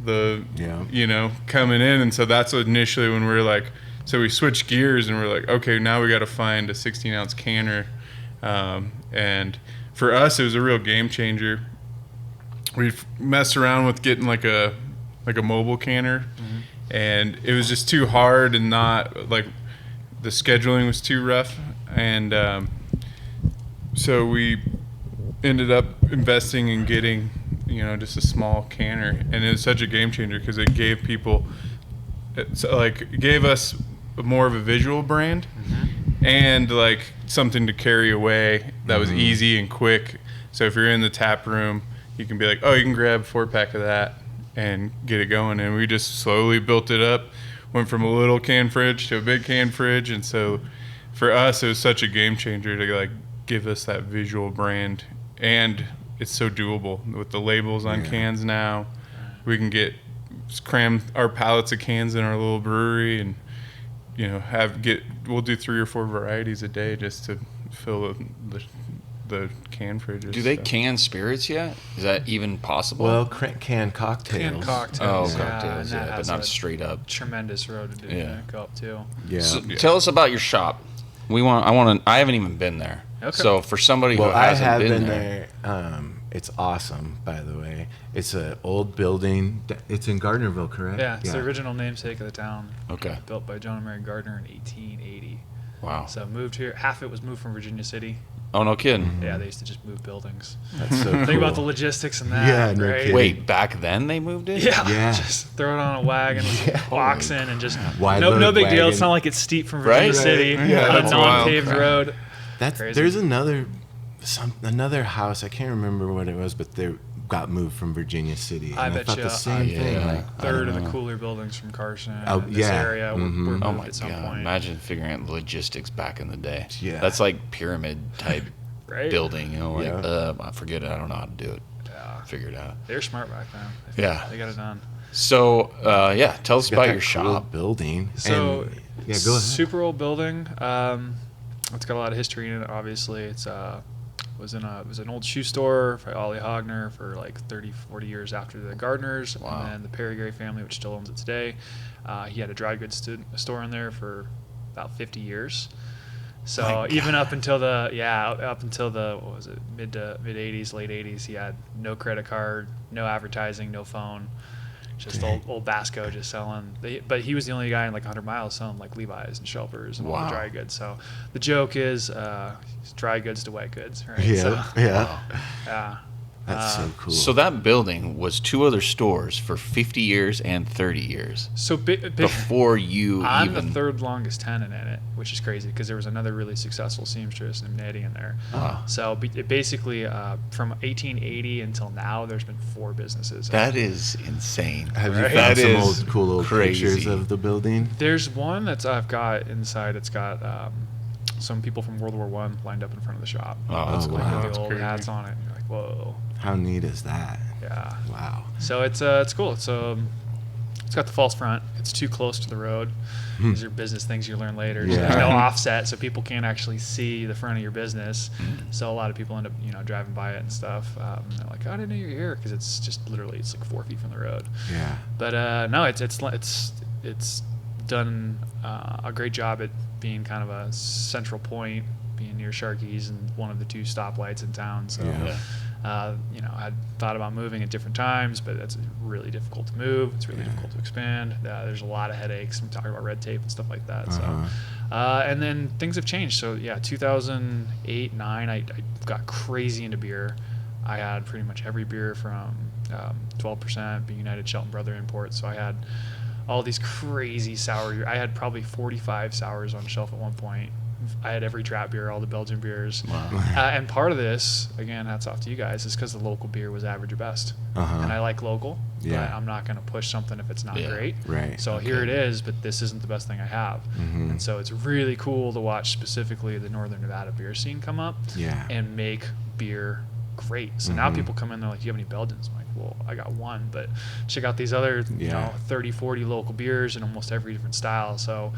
Yeah. coming in. And so that's initially when we were like, so we switched gears and we're like, okay, now we got to find a 16-ounce canner. And for us, it was a real game changer. We messed around with getting like a mobile canner, and it was just too hard and not like the scheduling was too rough, and so we ended up investing in getting just a small canner, and it was such a game changer because it gave people it gave us more of a visual brand and like something to carry away that was easy and quick. So if you're in the tap room, you can be like, oh, you can grab a 4-pack of that and get it going. And we just slowly built it up, went from a little can fridge to a big can fridge. And so for us, it was such a game changer to like give us that visual brand. And it's so doable with the labels on cans now. We can get just cram our pallets of cans in our little brewery, and we'll do 3 or 4 varieties a day just to fill the can fridges. Do they so. can spirits yet? Is that even possible? Well, canned cocktails. Canned cocktails. Oh, cocktails, and that but has not a straight up. tremendous road to go up to. Yeah. So tell us about your shop. I haven't even been there. Okay. So for somebody who I hasn't have been there. It's awesome, by the way. It's an old building. It's in Gardnerville, correct? Yeah, it's the original namesake of the town. Okay. Built by John and Mary Gardner in 1880. Wow. So moved here. Half of it was moved from Virginia City. Oh, no kidding. Yeah, they used to just move buildings. That's so cool. Think about the logistics in that. Yeah, no right? kidding. Wait, back then they moved in? Yeah, just throw it on a wagon, box in, and just Wide no load big deal. wagon. It's not like it's steep from Virginia Right? City Yeah, on a that's non-paved wild. road. Crazy. There's another house. I can't remember what it was, but they got moved from Virginia City. And I bet thought you the same thing. yeah. Like, Third of know. the cooler buildings from Carson Oh, in this yeah. area were Mhm. moved Oh my at some god! point. Imagine figuring out logistics back in the day. Yeah. That's like pyramid type Right? building. Yeah. I forget it. I don't know how to do it. Yeah. Figure it out. They're smart back then. Yeah. They got it done. So tell us got about that your cool shop. building. So, And, yeah, go ahead. super old building. It's got a lot of history in it. Obviously, it was an old shoe store for Ollie Hogner for like 30, 40 years after the Gardners, Wow. and then the Perry family, which still owns it today. He had a dry goods store in there for about 50 years. So My even up God. until the what was it, mid 80s, late 80s, he had no credit card, no advertising, no phone. Just Dang. old Basco just selling. But he was the only guy in like 100 miles selling like Levi's and Shelpers and all Wow. the dry goods. So the joke is dry goods to white goods, right? Yeah, So, yeah. yeah. That's so cool. So that building was 2 other stores for 50 years and 30 years So before you I'm even. the third longest tenant in it, which is crazy because there was another really successful seamstress named Nettie in there. Wow. So it basically from 1880 until now, there's been 4 businesses. That is insane. Have you Right? found That some is old cool old crazy. pictures of the building? There's one I've got inside. It's got some people from World War I lined up in front of the shop. Oh, that's Oh, cool. wow. With That's the old crazy. hats on it. And you're like, whoa. How neat is that? Yeah. Wow. So it's cool. It's got the false front. It's too close to the road. These are business things you learn later. So Yeah. there's no offset, so people can't actually see the front of your business. So a lot of people end up driving by it and stuff. They're like, oh, I didn't know you were here because it's just literally it's like 4 feet from the road. Yeah. But no, it's done a great job at being kind of a central point, being near Sharky's and one of the 2 stoplights in town. So. Yeah. I thought about moving at different times, but it's really difficult to move. It's really difficult to expand. There's a lot of headaches. I'm talking about red tape and stuff like that. Uh-huh. So, and then things have changed. So yeah, 2008, 9, I got crazy into beer. I had pretty much every beer from 12% being United Shelton Brother imports. So I had all these crazy sour. I had probably 45 sours on shelf at one point. I had every trap beer, all the Belgian beers. Wow. And part of this, again, hats off to you guys, is because the local beer was average or best. Uh-huh. And I like local, Yeah. but I'm not going to push something if it's not Yeah. great. Right. So here it is, but this isn't the best thing I have. Mhm. And so it's really cool to watch specifically the Northern Nevada beer scene come up Yeah. and make beer great. So now Mhm. people come in, they're like, do you have any Belgians? I'm like, well, I got one, but check out these other, Yeah. 30, 40 local beers in almost every different style. So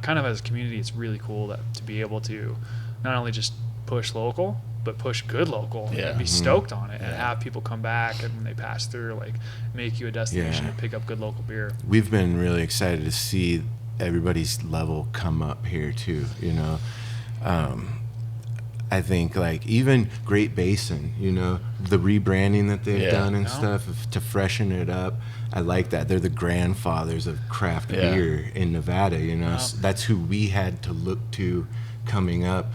kind of as a community, it's really cool to be able to not only just push local, but push good local Yeah. and be Mhm. stoked on it and Yeah. have people come back and when they pass through, like make you a destination Yeah. to pick up good local beer. We've been really excited to see everybody's level come up here too. I think like even Great Basin, the rebranding that they've Yeah. done and No. stuff to freshen it up. I like that. They're the grandfathers of craft Yeah. beer in Nevada. Yeah. That's who we had to look to coming up.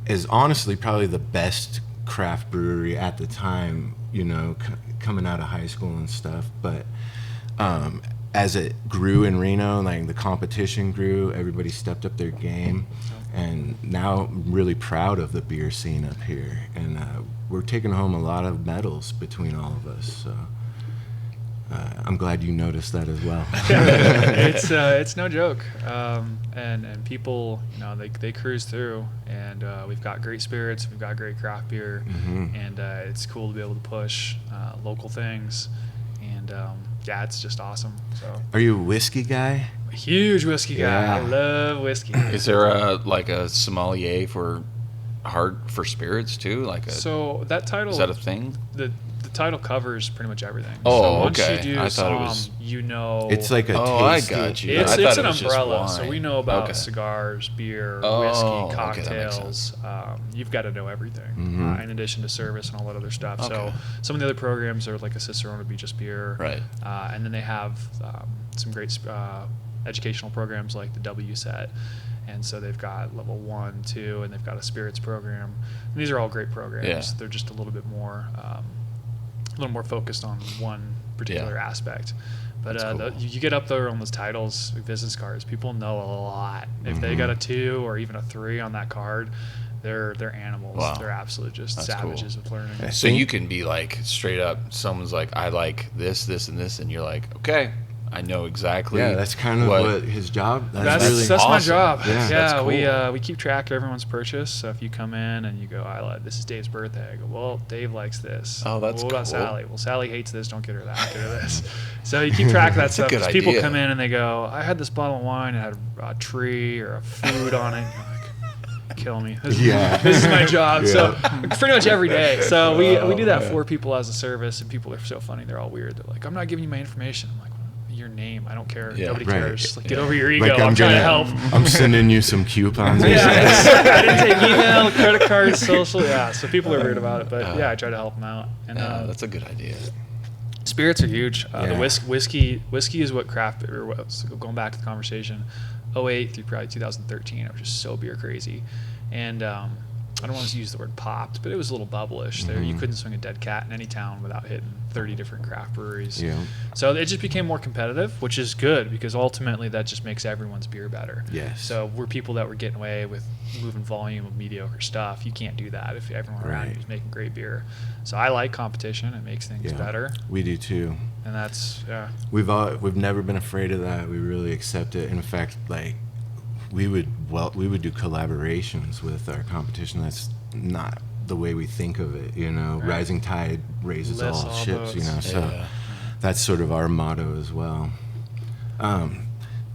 Is honestly probably the best craft brewery at the time. Coming out of high school and stuff, but. As it grew in Reno, like the competition grew, everybody stepped up their game, and now I'm really proud of the beer scene up here, and we're taking home a lot of medals between all of us. So I'm glad you noticed that as well. It's no joke, and people they cruise through, and we've got great spirits, we've got great craft beer, Mhm. and it's cool to be able to push local things, and yeah, it's just awesome. So Are you a whiskey guy? a huge whiskey guy. Yeah. I love whiskey. Is there a sommelier for spirits too? So that title Is that a thing? The title covers pretty much everything. Oh, so once okay. you do I thought it was- you know, It's like a Oh, I tasty. got you. It's, I it's thought an it was just umbrella, so wine. we know about Okay. cigars, beer, Oh, whiskey, okay, that makes cocktails. You've got to know everything, Mhm. in addition to service and all that other stuff. So Okay. some of the other programs are like a Cicerone would be just beer, Right. And then they have some great educational programs like the W Set. And so they've got level 1, 2, and they've got a spirits program. And these are all great programs. Yeah. They're just a little bit more focused on one particular aspect. But That's cool. you get up there on those titles, business cards, people know a lot. If they Mm-hmm. got a 2 or even a 3 on that card, they're animals. Wow. They're absolute just That's savages cool. with learning. So you can be like straight up. Someone's like, I like this, this, and this, and you're like, okay, I know exactly. Yeah, that's kind of what his job. That's really my awesome. job. Yeah. That's cool. We keep track of everyone's purchase. So if you come in and you go, this is Dave's birthday. I go, well, Dave likes this. Oh, that's What about cool. Sally? Well, Sally hates this. Don't get her that. Get her this. So you keep track of that stuff. good 'Cause people idea. come in and they go, I had this bottle of wine. It had a tree or a food on it. And you're like, kill me. This is my job. So pretty much every day. So we do that for people as a service, and people are so funny. They're all weird. They're like, I'm not giving you my information. I'm like, your name. I don't care. Yeah. Nobody Right. cares. Just, like, get over your ego. Like I'm trying to help. I'm sending you some coupons. Yeah, I didn't take email, credit cards, social. Yeah, so people are weird about it, but yeah, I try to help them out. And That's a good idea. spirits are huge. The Yeah. whiskey is what craft, or what, so going back to the conversation, 08 through probably 2013, I was just so beer crazy, and I don't want to use the word popped, but it was a little bubblish. There, you couldn't swing a dead cat in any town without hitting 30 different craft breweries. Yeah. So it just became more competitive, which is good because ultimately that just makes everyone's beer better. Yes. So we're people that were getting away with moving volume of mediocre stuff. You can't do that if everyone around Right. you is making great beer. So I like competition. It makes things Yeah. better, We do too. and that's We've never been afraid of that. We really accept it. In fact, like we would do collaborations with our competition. That's not the way we think of it, you know. Right. Rising tide raises Lifts all all ships, you know. boats. So Yeah. that's sort of our motto as well.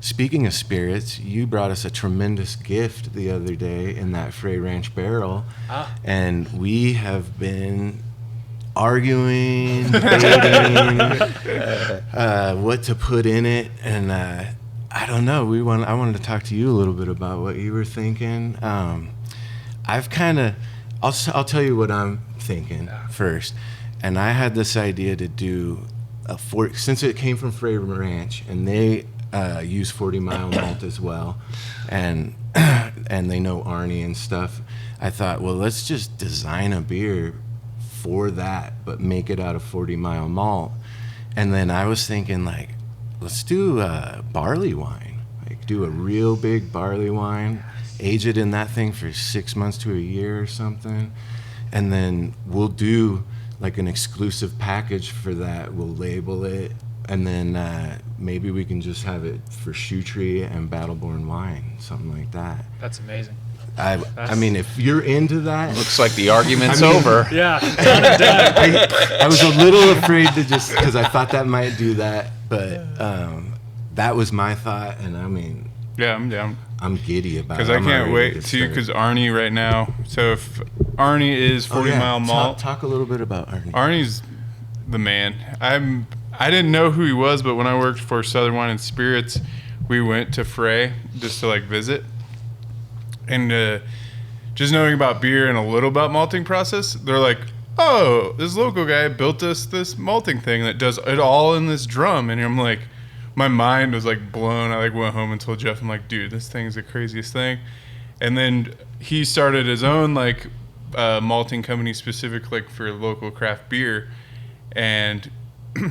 Speaking of spirits, you brought us a tremendous gift the other day in that Frey Ranch barrel, and we have been arguing, debating what to put in it, and I don't know. I wanted to talk to you a little bit about what you were thinking. I've kind of, I'll tell you what I'm thinking first, and I had this idea to do since it came from Frey Ranch, and they use 40 Mile malt as well, and they know Arnie and stuff. I thought, well, let's just design a beer for that, but make it out of 40 Mile malt. And then I was thinking, like, let's do barley wine. Like, do a real big barley wine, age it in that thing for 6 months to a year or something, and then we'll do like an exclusive package for that. We'll label it, and then maybe we can just have it for Shoe Tree and Battleborn Wine, something like that. That's amazing. I mean, if you're into that, Looks like the argument's over. Yeah, done and done. I was a little afraid to just because I thought that might do that, but that was my thought, and I mean, Yeah, I'm down. I'm giddy about it. Because I I'm can't already wait get to, started. because Arnie right now, so if Arnie is 40 Mile malt, Talk a little bit about Arnie. Arnie's the man. I didn't know who he was, but when I worked for Southern Wine and Spirits, we went to Frey just to like visit. And just knowing about beer and a little about malting process, they're like, oh, this local guy built us this malting thing that does it all in this drum. And I'm like, my mind was like blown. I like went home and told Jeff, I'm like, dude, this thing's the craziest thing. And then he started his own like malting company specific like for local craft beer. And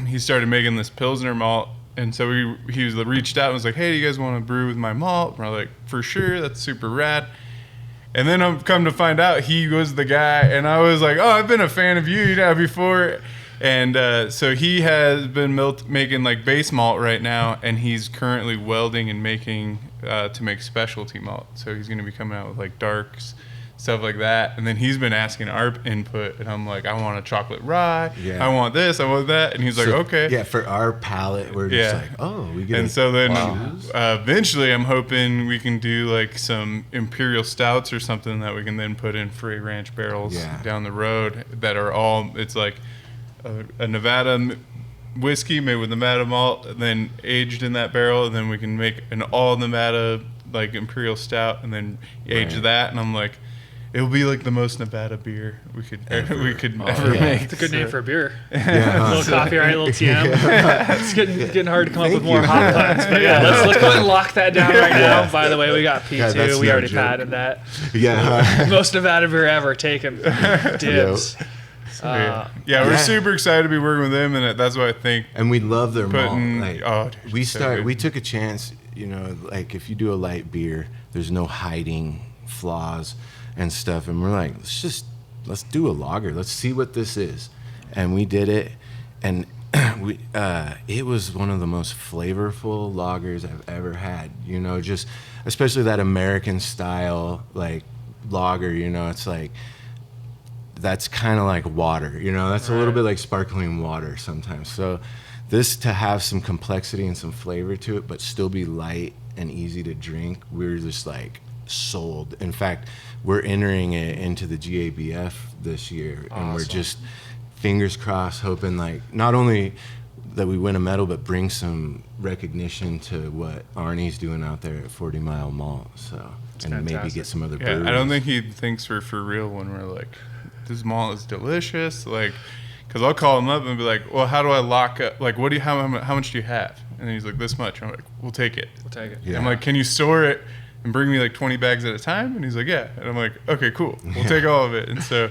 he started making this Pilsner malt. And so he reached out and was like, hey, do you guys want to brew with my malt? And we're like, for sure, that's super rad. And then I've come to find out he was the guy. And I was like, oh, I've been a fan of you know, before. And so he has been making like base malt right now. And he's currently welding and making to make specialty malt. So he's going to be coming out with like darks stuff like that. And then he's been asking our input, and I'm like, I want a chocolate rye. Yeah. I want this. I want that. And he's like, okay. Yeah, for our palate, we're just like, oh, we get. And so then choose. eventually, I'm hoping we can do like some imperial stouts or something that we can then put in Free Ranch barrels down the road that are all. It's like a Nevada whiskey made with Nevada malt, and then aged in that barrel, and then we can make an all Nevada like imperial stout, and then age that. And I'm like, it'll be like the most Nevada beer we could ever make. It's a good name for a beer. Yeah. A little coffee, right? A little TM. It's getting hard to come up with more hot puns. But let's go ahead and lock that down right now. By the way, we got P2. We already patented that. Yeah. Most Nevada beer ever taken. Dibs. We're super excited to be working with them, and that's why I think. And we love their malt. Like, dude, we took a chance. Like if you do a light beer, there's no hiding flaws and stuff, and we're like, let's do a lager. Let's see what this is, and we did it, and it was one of the most flavorful lagers I've ever had. Just especially that American style like lager. It's like. That's kind of like water, that's a little bit like sparkling water sometimes. So this to have some complexity and some flavor to it, but still be light and easy to drink, we're just like sold. In fact, we're entering it into the GABF this year. And we're just fingers crossed hoping like not only that we win a medal, but bring some recognition to what Arnie's doing out there at 40 Mile Malt. So, and maybe get some other breweries. I don't think he thinks we're for real when we're like, this malt is delicious, like, because I'll call him up and be like, well, how do I lock up, like, how much do you have? And he's like, this much. I'm like, we'll take it. Yeah. I'm like, can you store it and bring me like 20 bags at a time? And he's like, yeah. And I'm like, okay, cool, we'll take all of it. And so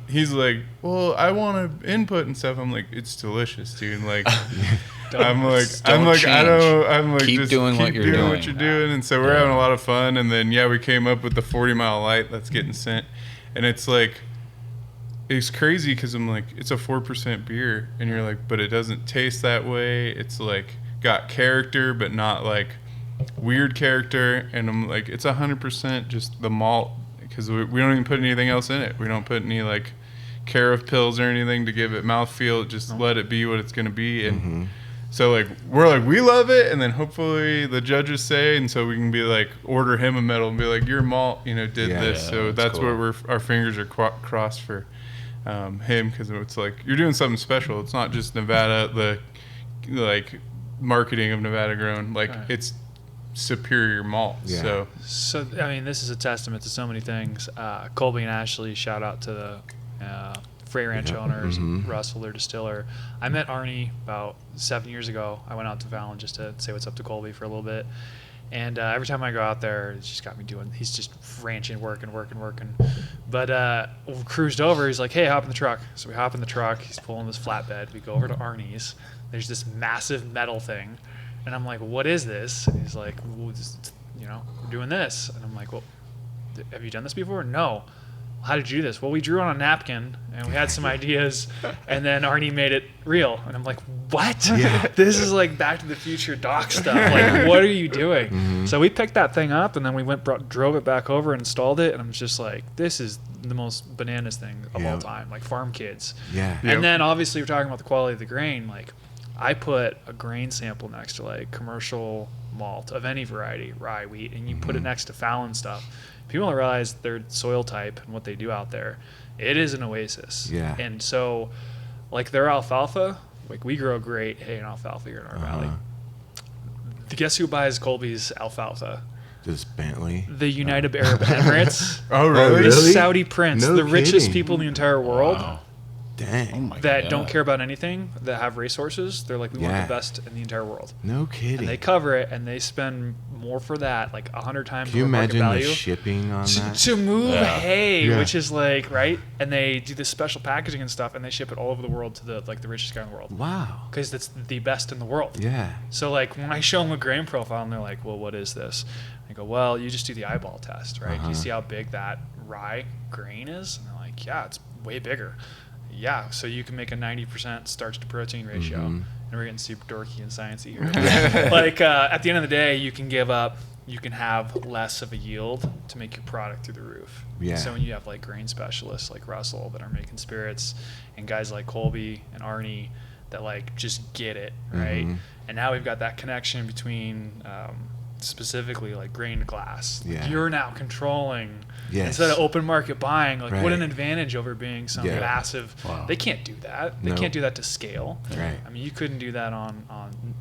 he's like, well, I want to input and stuff. I'm like, it's delicious, dude. Like Keep doing what you're doing. And so we're having a lot of fun. And then we came up with the 40 Mile Light that's getting sent. And it's like, it's crazy because I'm like, it's a 4% beer. And you're like, but it doesn't taste that way. It's like got character, but not like weird character. And I'm like, it's 100% just the malt because we don't even put anything else in it. We don't put any like Carafe pills or anything to give it mouthfeel. Just let it be what it's going to be. And so like, we're like, we love it. And then hopefully the judges say, and so we can be like, order him a medal and be like, your malt, did this. So that's cool. what our fingers are crossed for him. Cause it's like, you're doing something special. It's not just Nevada, the like marketing of Nevada grown, like it's superior malt. So I mean, this is a testament to so many things. Colby and Ashley, shout out to the Frey Ranch owners, Russell, their distiller. I met Arnie about 7 years ago. I went out to Fallon just to say what's up to Colby for a little bit. And every time I go out there, it's just got me he's just ranching, working. But we cruised over. He's like, hey, hop in the truck. So we hop in the truck. He's pulling this flatbed. We go over to Arnie's. There's this massive metal thing. And I'm like, what is this? And he's like, well, we're doing this. And I'm like, well, have you done this before? No. How did you do this? Well, we drew on a napkin and we had some ideas and then Arnie made it real. And I'm like, what? Yeah. This is like Back to the Future doc stuff. Like, what are you doing? So we picked that thing up and then we drove it back over and installed it. And I'm just like, this is the most bananas thing of all time, like farm kids. Yeah. And then obviously we're talking about the quality of the grain. Like I put a grain sample next to like commercial malt of any variety, rye, wheat, and you put it next to Fallon stuff. People don't realize their soil type and what they do out there. It is an oasis. Yeah. And so, like their alfalfa, like we grow great hay and alfalfa here in our valley. Guess who buys Colby's alfalfa? Does Bentley? The United Arab Emirates. Oh, really? The Saudi prince, No the richest kidding. people in the entire world. Wow. Dang. Oh my That God. don't care about anything, that have racehorses. They're like, we want Yeah. the best in the entire world. No kidding. And they cover it, and they spend more for that, like 100 times Can you more market imagine value. the shipping on that? To move hay, Yeah. which is like, right? And they do this special packaging and stuff, and they ship it all over the world to the richest guy in the world. Wow. Because it's the best in the world. Yeah. So like when I show them a grain profile, and they're like, well, what is this? I go, well, you just do the eyeball test, right? Do you see how big that rye grain is? And they're like, yeah, it's way bigger. Yeah, so you can make a 90% starch to protein ratio. And we're getting super dorky and sciencey here. Like at the end of the day, you can give up, you can have less of a yield to make your product through the roof. Yeah. So when you have like grain specialists like Russell that are making spirits, and guys like Colby and Arnie that like just get it, right? Mm-hmm. And now we've got that connection between specifically like grain to glass. Yeah. You're now controlling Yes. instead of open market buying. Like, what Right. an advantage over being some Yeah. massive. Wow. They can't do that. They No. can't do that to scale. Right. I mean, you couldn't do that on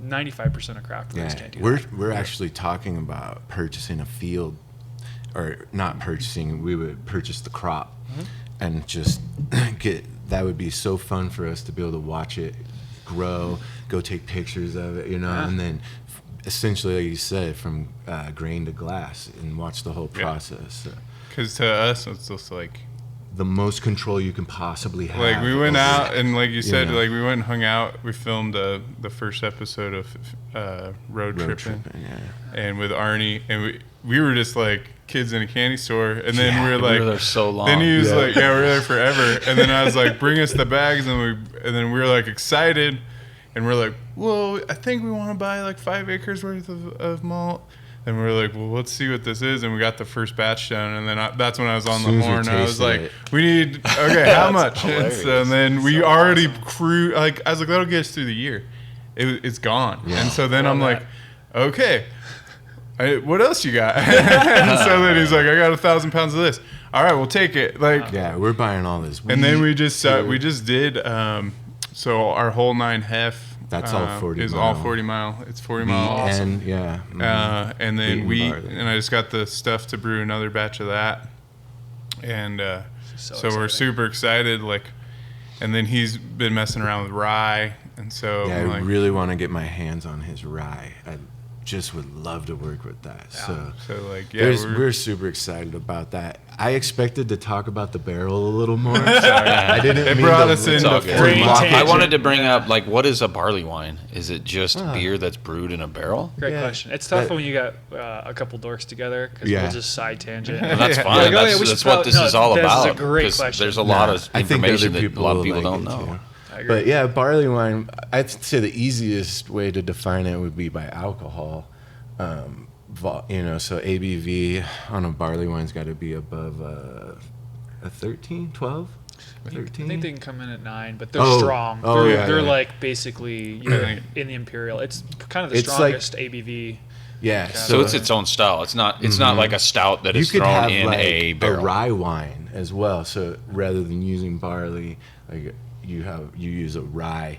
95% of craft breweries Yeah, can't do we're that. we're actually talking about purchasing a field, or not purchasing. We would purchase the crop, and just get. That would be so fun for us to be able to watch it grow, go take pictures of it, Yeah. and then essentially, like you said, from grain to glass, and watch the whole Yeah. process. Because to us, it's just like The most control you can possibly have. we went over out it. and like you said, know. like we went and hung out. We filmed the first episode of Road road Tripping, tripping. Yeah. and with Arnie, and we were just like kids in a candy store, and then Yeah, we were We like, were there so long. then he was Yeah. like, yeah, we're there forever, and then I was like, bring us the bags, and then we were like excited, and we're like, well, I think we want to buy like 5 acres worth of malt. And we were like, well, let's see what this is. And we got the first batch done. And then that's when I was on the Soon as we horn. I was tasted like, it. we need, okay, how much? And, hilarious. and then we So already awesome. like, I was like, that'll get us through the year. It's gone. Yeah. And so then Love I'm like, that. okay, what else you got? And so then he's like, I got 1,000 pounds of this. All right, we'll take it. Like, Yeah, we're buying all this. and then we wheat, just did, so our whole 9 hef. That's all 40 is mile. all 40 mile. It's 40 mile. wheat and yeah. And then Wheat and wheat, barley. and I just got the stuff to brew another batch of that, and so we're exciting. super excited. Like, and then he's been messing around with rye, and so Yeah, I'm I like, really want to get my hands on his rye. I just would love to work with that. So like yeah, we're super excited about that. I expected to talk about the barrel a little more. Sorry, I didn't. It mean brought to- us in It's all the good. free Lock it. I wanted to bring up, like, what is a barley wine? Is it just beer that's brewed in a barrel? Great Yeah. question. It's tough That- when you got a couple dorks together because Yeah. we'll just side tangent. And that's Yeah. fine. Like, oh, yeah, that's we should that's what this probably- is all no, this is a about. great 'cause question. There's a lot of I think information other that a lot of people will don't like it know. too. I agree. But yeah, barley wine. I'd say the easiest way to define it would be by alcohol. So ABV on a barley wine's got to be above a 13, 12, I 13. think they can come in at 9, but they're Oh. strong. Oh, they're yeah, they're yeah. like basically in the imperial. It's kind of the It's like- strongest ABV. Yeah, So it's its own style. It's not like a stout that you is could thrown have in like a barrel. rye wine as well. So rather than using barley, like you use a rye.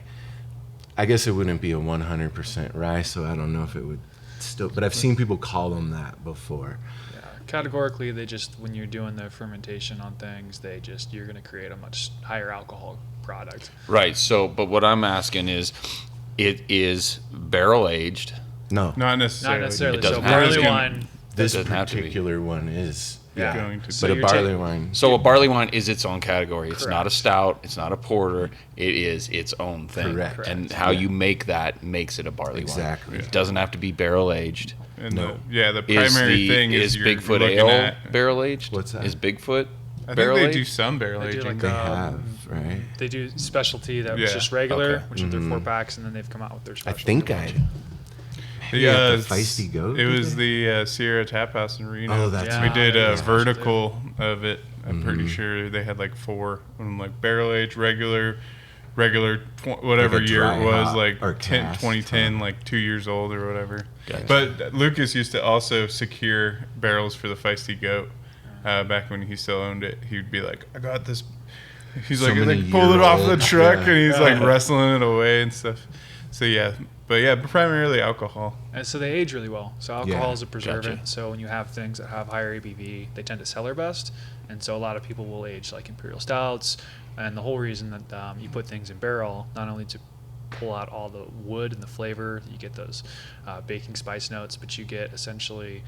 I guess it wouldn't be a 100% rye, so I don't know if it would still. But I've seen people call them that before. Yeah. Categorically, they just when you're doing the fermentation on things, you're going to create a much higher alcohol product. Right. So, but what I'm asking is, it is barrel aged. No, not necessarily. Not necessarily. It doesn't So have to barley be. wine. this doesn't have to be. particular one is. Yeah. Going to So But a you're barley taking- wine. So a barley wine is its own category. It's not a Correct. stout. It's not a porter. It is its own thing. Correct. And how you make that makes it a barley Exactly. wine. It doesn't have to be barrel aged. And No. the Is primary thing is you're Bigfoot looking Ale at. barrel aged? What's that? Is Bigfoot I barrel think they do aged? some barrel They do aging. like They a- have, right? They do specialty that was Yeah. just regular, Okay. which is their 4-packs, and then they've come out with their I specialty. think Yeah, the Feisty Goat, It did was they? the Sierra Tap House in Reno. Oh, that's Yeah. We right. did Yeah. a vertical of it. I'm pretty Mhm. sure they had like 4, like barrel aged, regular, whatever Like a year dry it was, hop like or 2010, cast, like 2 years old or whatever. Gotcha. But Lucas used to also secure barrels for the Feisty Goat. Back when he still owned it, he'd be like, "I got this." He's So like, many pulled it off the year-old, truck, yeah. and he's like wrestling it away and stuff. So yeah, but yeah, primarily alcohol. And so they age really well. So alcohol Yeah, is a preservative. gotcha. So when you have things that have higher ABV, they tend to sell their best. And so a lot of people will age like imperial stouts. And the whole reason that you put things in barrel, not only to pull out all the wood and the flavor, you get those baking spice notes, but you get essentially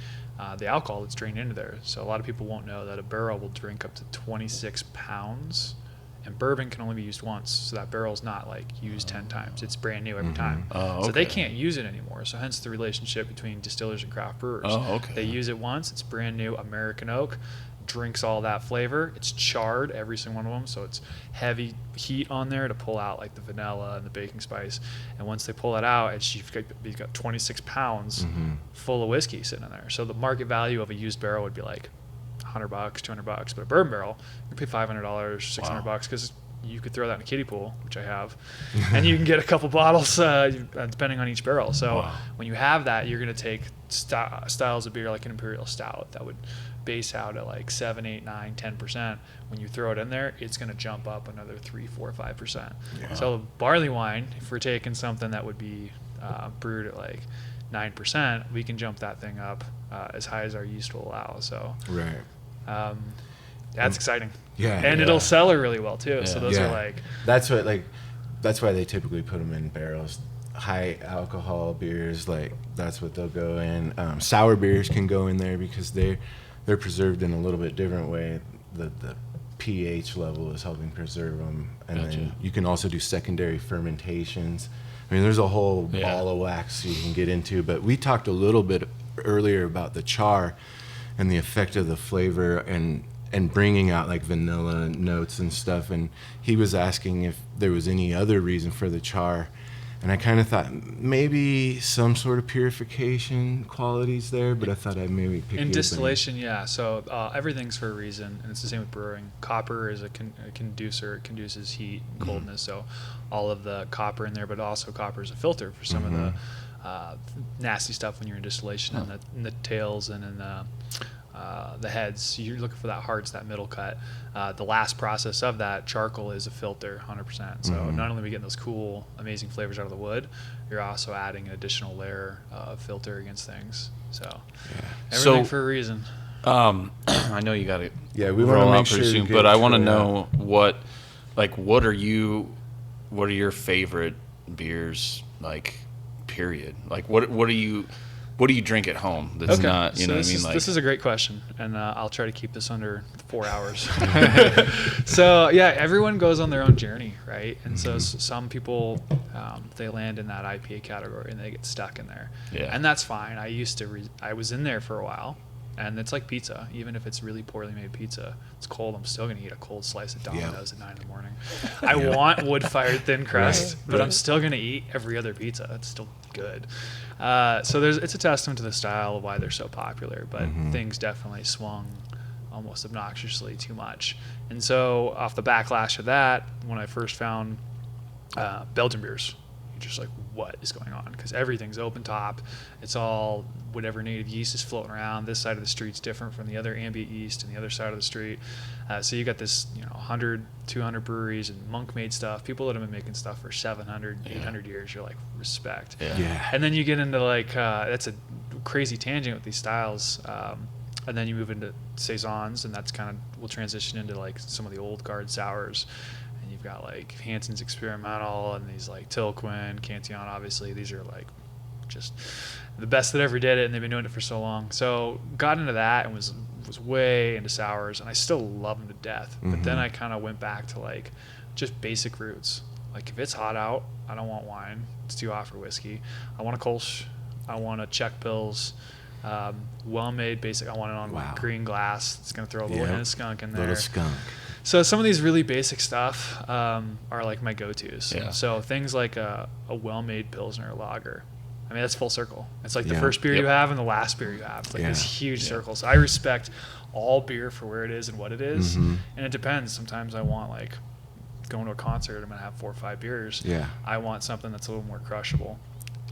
the alcohol that's drained into there. So a lot of people won't know that a barrel will drink up to 26 pounds. And bourbon can only be used once, so that barrel's not like used 10 times. It's brand new every time. Oh, So they okay. can't use it anymore. So hence the relationship between distillers and craft brewers. Oh, okay. They use it once, it's brand new American oak, drinks all that flavor. It's charred, every single one of them, so it's heavy heat on there to pull out like the vanilla and the baking spice. And once they pull it out, you've got 26 pounds full of whiskey sitting in there. So the market value of a used barrel would be like $100, $200, but a bourbon barrel, you pay $500, $600 because you could throw that in a kiddie pool, which I have, and you can get a couple bottles depending on each barrel. So when you have that, you're going to take styles of beer like an imperial stout that would base out at like 7, 8, 9, 10%. When you throw it in there, it's going to jump up another 3, 4, 5%. So barley wine, if we're taking something that would be brewed at like 9%, we can jump that thing up as high as our yeast will allow. So that's exciting. And it'll sell really well too. So those are like that's why they typically put them in barrels. High alcohol beers, like that's what they'll go in. Sour beers can go in there because they're preserved in a little bit different way. The pH level is helping preserve them, and then you can also do secondary fermentations. I mean, there's a whole ball of wax you can get into, but we talked a little bit earlier about the char and the effect of the flavor and bringing out like vanilla notes and stuff. And he was asking if there was any other reason for the char. And I kind of thought maybe some sort of purification qualities there, but I thought I'd maybe pick in distillation, So everything's for a reason, and it's the same with brewing. Copper is a conducer; it conduces heat and coldness. So all of the copper in there, but also copper is a filter for some of the nasty stuff when you're in distillation, in the tails and in the heads. You're looking for that hearts, that middle cut. The last process of that, charcoal, is a filter, 100%. So not only are we getting those cool, amazing flavors out of the wood, you're also adding an additional layer of filter against things. So everything for a reason. I know you got to we want to make sure soon, but I want to know what are your favorite beers, like, period? Like what do you drink at home that's not, you know what I mean? This is a great question, and I'll try to keep this under 4 hours. So, everyone goes on their own journey, right? And so some people, they land in that IPA category, and they get stuck in there. And that's fine. I was in there for a while, and it's like pizza. Even if it's really poorly made pizza, it's cold, I'm still going to eat a cold slice of Domino's at 9 in the morning. I want wood-fired thin crust, but I'm still going to eat every other pizza. It's still good. So it's a testament to the style of why they're so popular, but things definitely swung almost obnoxiously too much. And so off the backlash of that, when I first found Belgian beers, you're just like, what is going on? Because everything's open top. It's all whatever native yeast is floating around. This side of the street's different from the other ambient yeast and the other side of the street. So you got this 100, 200 breweries and monk-made stuff. People that have been making stuff for 700, 800 years. You're like, respect. And then you get into like, that's a crazy tangent with these styles. And then you move into saisons, and that's kind of, we'll transition into like some of the old guard sours. And you've got like Hansen's Experimental and these like Tilquin, Cantillon, obviously. These are like just the best that ever did it, and they've been doing it for so long. So got into that and was way into sours, and I still love them to death. But then I kind of went back to like just basic roots. Like if it's hot out, I don't want wine. It's too hot for whiskey. I want a Kolsch. I want a Czech Pils. Well-made basic. I want it on green glass. It's going to throw a little hint of skunk in there. Little skunk. So some of these really basic stuff are like my go-tos. So things like a well-made Pilsner lager. I mean, that's full circle. It's like the first beer you have and the last beer you have. It's like this huge circle. So I respect all beer for where it is and what it is. And it depends. Sometimes I want like going to a concert, I'm going to have 4 or 5 beers. I want something that's a little more crushable.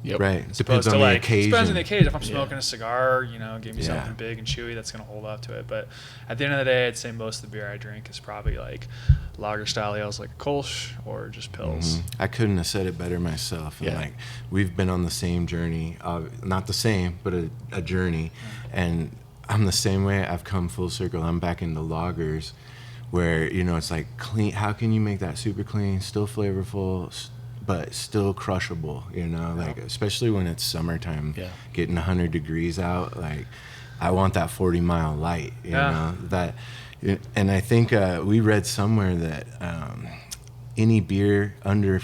Right. Depends on the occasion. Depends on the occasion. If I'm smoking a cigar, give me something big and chewy that's going to hold up to it. But at the end of the day, I'd say most of the beer I drink is probably like lager style ales like Kolsch or just Pils. I couldn't have said it better myself. And like we've been on the same journey, not the same, but a journey. And I'm the same way. I've come full circle. I'm back into lagers where, it's like clean. How can you make that super clean, still flavorful, but still crushable, like especially when it's summertime, getting 100 degrees out, like I want that 40-mile light, you know, that, and I think we read somewhere that any beer under,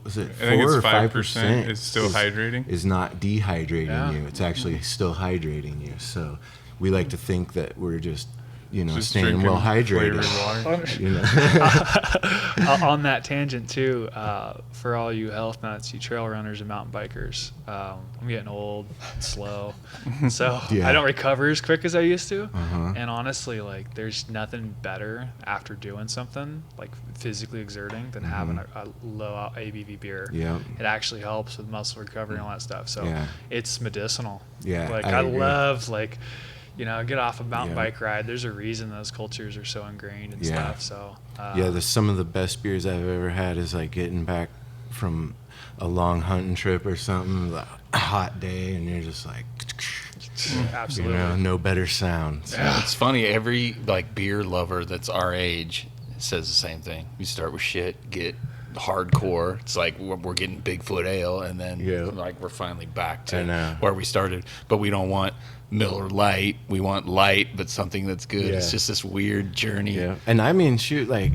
was it 4 or 5% is still hydrating? Is not dehydrating you. It's actually still hydrating you. So we like to think that we're just Just staying drinking well hydrated. flavored water. You know? On that tangent too, for all you health nuts, you trail runners and mountain bikers, I'm getting old and slow, so Yeah. I don't recover as quick as I used to. Uh-huh. And honestly, like, there's nothing better after doing something like physically exerting than having a low ABV beer. Yep. It actually helps with muscle recovery and all that stuff. So Yeah. it's medicinal. Yeah, Like I I agree. love get off a mountain Yeah. bike ride. There's a reason those cultures are so ingrained and Yeah. stuff. So Some of the best beers I've ever had is like getting back from a long hunting trip or something, a hot day, and you're just like, absolutely. no better sound. So, It's funny. Every like beer lover that's our age says the same thing. You start with shit, get hardcore. It's like we're getting Bigfoot Ale, and then like we're finally back I know. to where we started. But we don't want Miller Lite. We want light, but something that's good. Yeah. It's just this weird journey. Yeah, and I mean, shoot, like,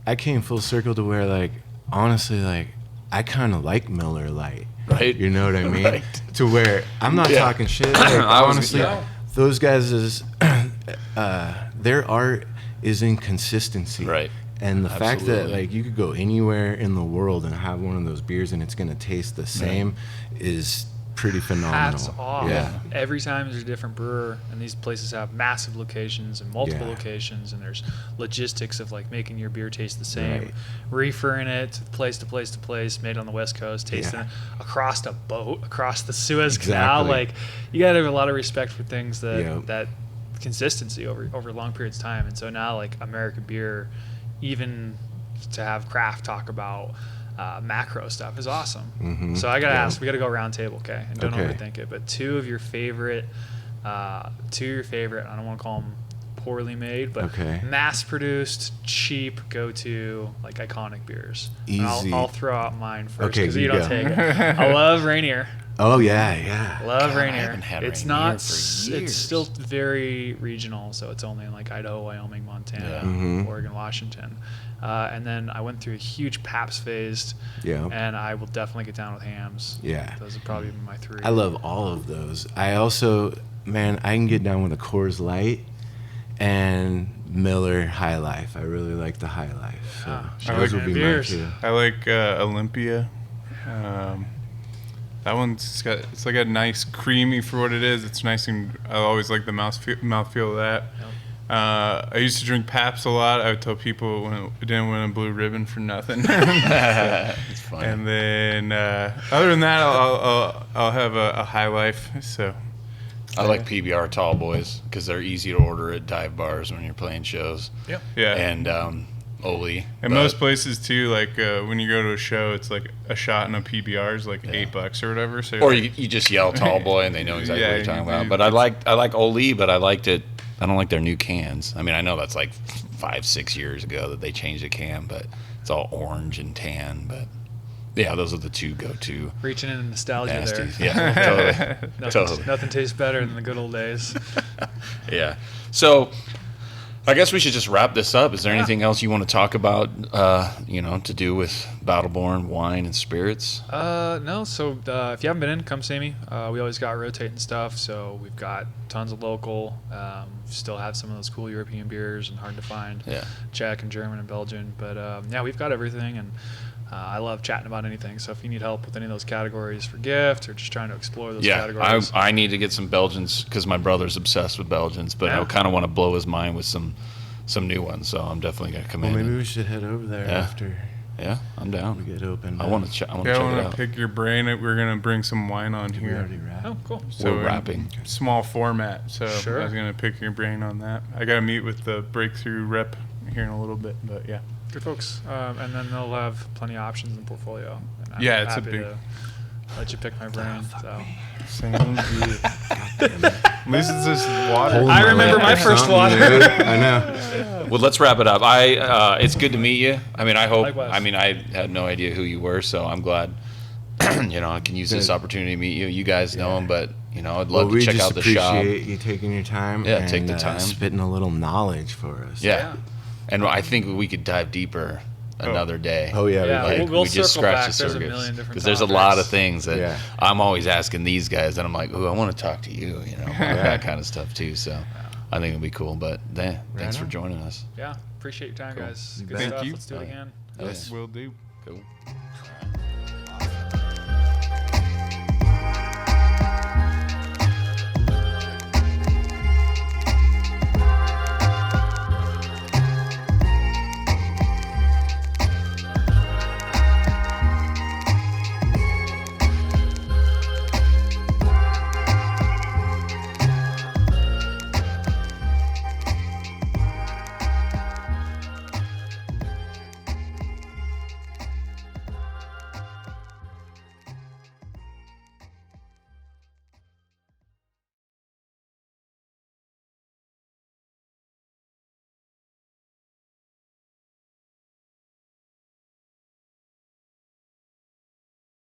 I came full circle to where, like, honestly, like, I kind of like Miller Lite. Right. You know what I mean? Right. To where I'm not Yeah. talking shit. Like, I was- honestly, yeah. those guys is their art is in consistency. Right. And the fact that, Absolutely. like, you could go anywhere in the world and have one of those beers and it's gonna taste the same is pretty phenomenal. Hats off. Yeah. Every time there's a different brewer, and these places have massive locations and multiple Yeah. locations, and there's logistics of like making your beer taste the same, Right. reeferring it to place to place to place, made on the West Coast, tasting Yeah. it across a boat, across the Suez Canal. Exactly. Like, you gotta have a lot of respect for things that Yep. that consistency over long periods of time. And so now, like, American beer, even to have craft talk about macro stuff is awesome. Mhm. So I gotta Yeah. ask, we gotta go round table, okay? And don't Okay. overthink it. But two of your favorite, I don't want to call them poorly made, but Okay. mass-produced, cheap, go-to, like, iconic beers. And Easy. I'll throw out mine first Okay, because you you don't go. take it. I love Rainier. Oh yeah. Love God, I Rainier. haven't had It's Rainier not. for It's years. still very regional, so it's only in like Idaho, Wyoming, Montana, Yeah. Mhm. Oregon, Washington, and then I went through a huge Pabst phase, Yeah. and I will definitely get down with hams. Yeah. Those are probably my three. I love all of those. I also, man, I can get down with a Coors Light and Miller High Life. I really like the High Life. So Yeah. those I would like be beers. my two. I like Olympia. That one's got, it's like a nice creamy for what it is. It's nice, and I always like the mouthfeel of that. I used to drink Pabst a lot. I would tell people when it didn't win a blue ribbon for nothing. It's funny. And then other than that, I'll have a High Life. So I like PBR Tall Boys because they're easy to order at dive bars when you're playing shows. Yep. yeah. And Oli. And but- most places too, like when you go to a show, it's like a shot and a PBR is like $8 or whatever. So Or like, you just yell Tall Boy and they know exactly Yeah, what you're talking you- about. But I like Oli, but I liked it. I don't like their new cans. I mean, I know that's like 5-6 years ago that they changed the can, but it's all orange and tan. But yeah, those are the two go-to Reaching into nostalgia nasty. there. Yeah, totally. Totally. Nothing tastes better than the good old days. Yeah. So I guess we should just wrap this up. Is there anything else you want to talk about, to do with Battleborn wine and spirits? No. So if you haven't been in, come see me. We always got rotating stuff. So we've got tons of local. Still have some of those cool European beers and hard to find. Yeah. Czech and German and Belgian. But yeah, we've got everything. And I love chatting about anything. So if you need help with any of those categories for gift or just trying to explore those Yeah, categories. I need to get some Belgians because my brother's obsessed with Belgians, but Yeah. I kind of want to blow his mind with some new ones. So I'm definitely gonna come Well, in. maybe and- we should head over there Yeah. after yeah, I'm we down. get open. I want to check. I want to yeah, I check it want out. to pick your brain. We're gonna bring some wine on We here. already wrapped. Oh, cool. So We're in wrapping. small format. So Sure. I was gonna pick your brain on that. I gotta meet with the breakthrough rep here in a little bit, but yeah. Good folks. And then they'll have plenty of options in the portfolio. And I'm Yeah, it's a happy big- to let you pick my brain. So. Same here. At least it's just water. Hold I my remember lip my or first something, water. dude. I know. Well, let's wrap it up. It's good to meet you. I mean, I hope. Likewise. I mean, I had no idea who you were, so I'm glad. I can use this Good. opportunity to meet you. You guys know Yeah. him, but I'd Well, love to we check just out the shop. appreciate you taking your time. Yeah, and, take the time. spitting a little knowledge for us. Yeah. And I think we could dive deeper another day. Oh yeah. Yeah, we did. we'll we just circle scratched back. the There's a surface million different because there's a lot of topics. things that Yeah. I'm always asking these guys, and I'm like, "Ooh, I want to talk to you," that kind of stuff too. So, I think it'll be cool. But thanks for on. joining us. Yeah, appreciate your time, Cool. guys. Good Thank stuff. you. Let's do it again. Yes. Will do. Cool.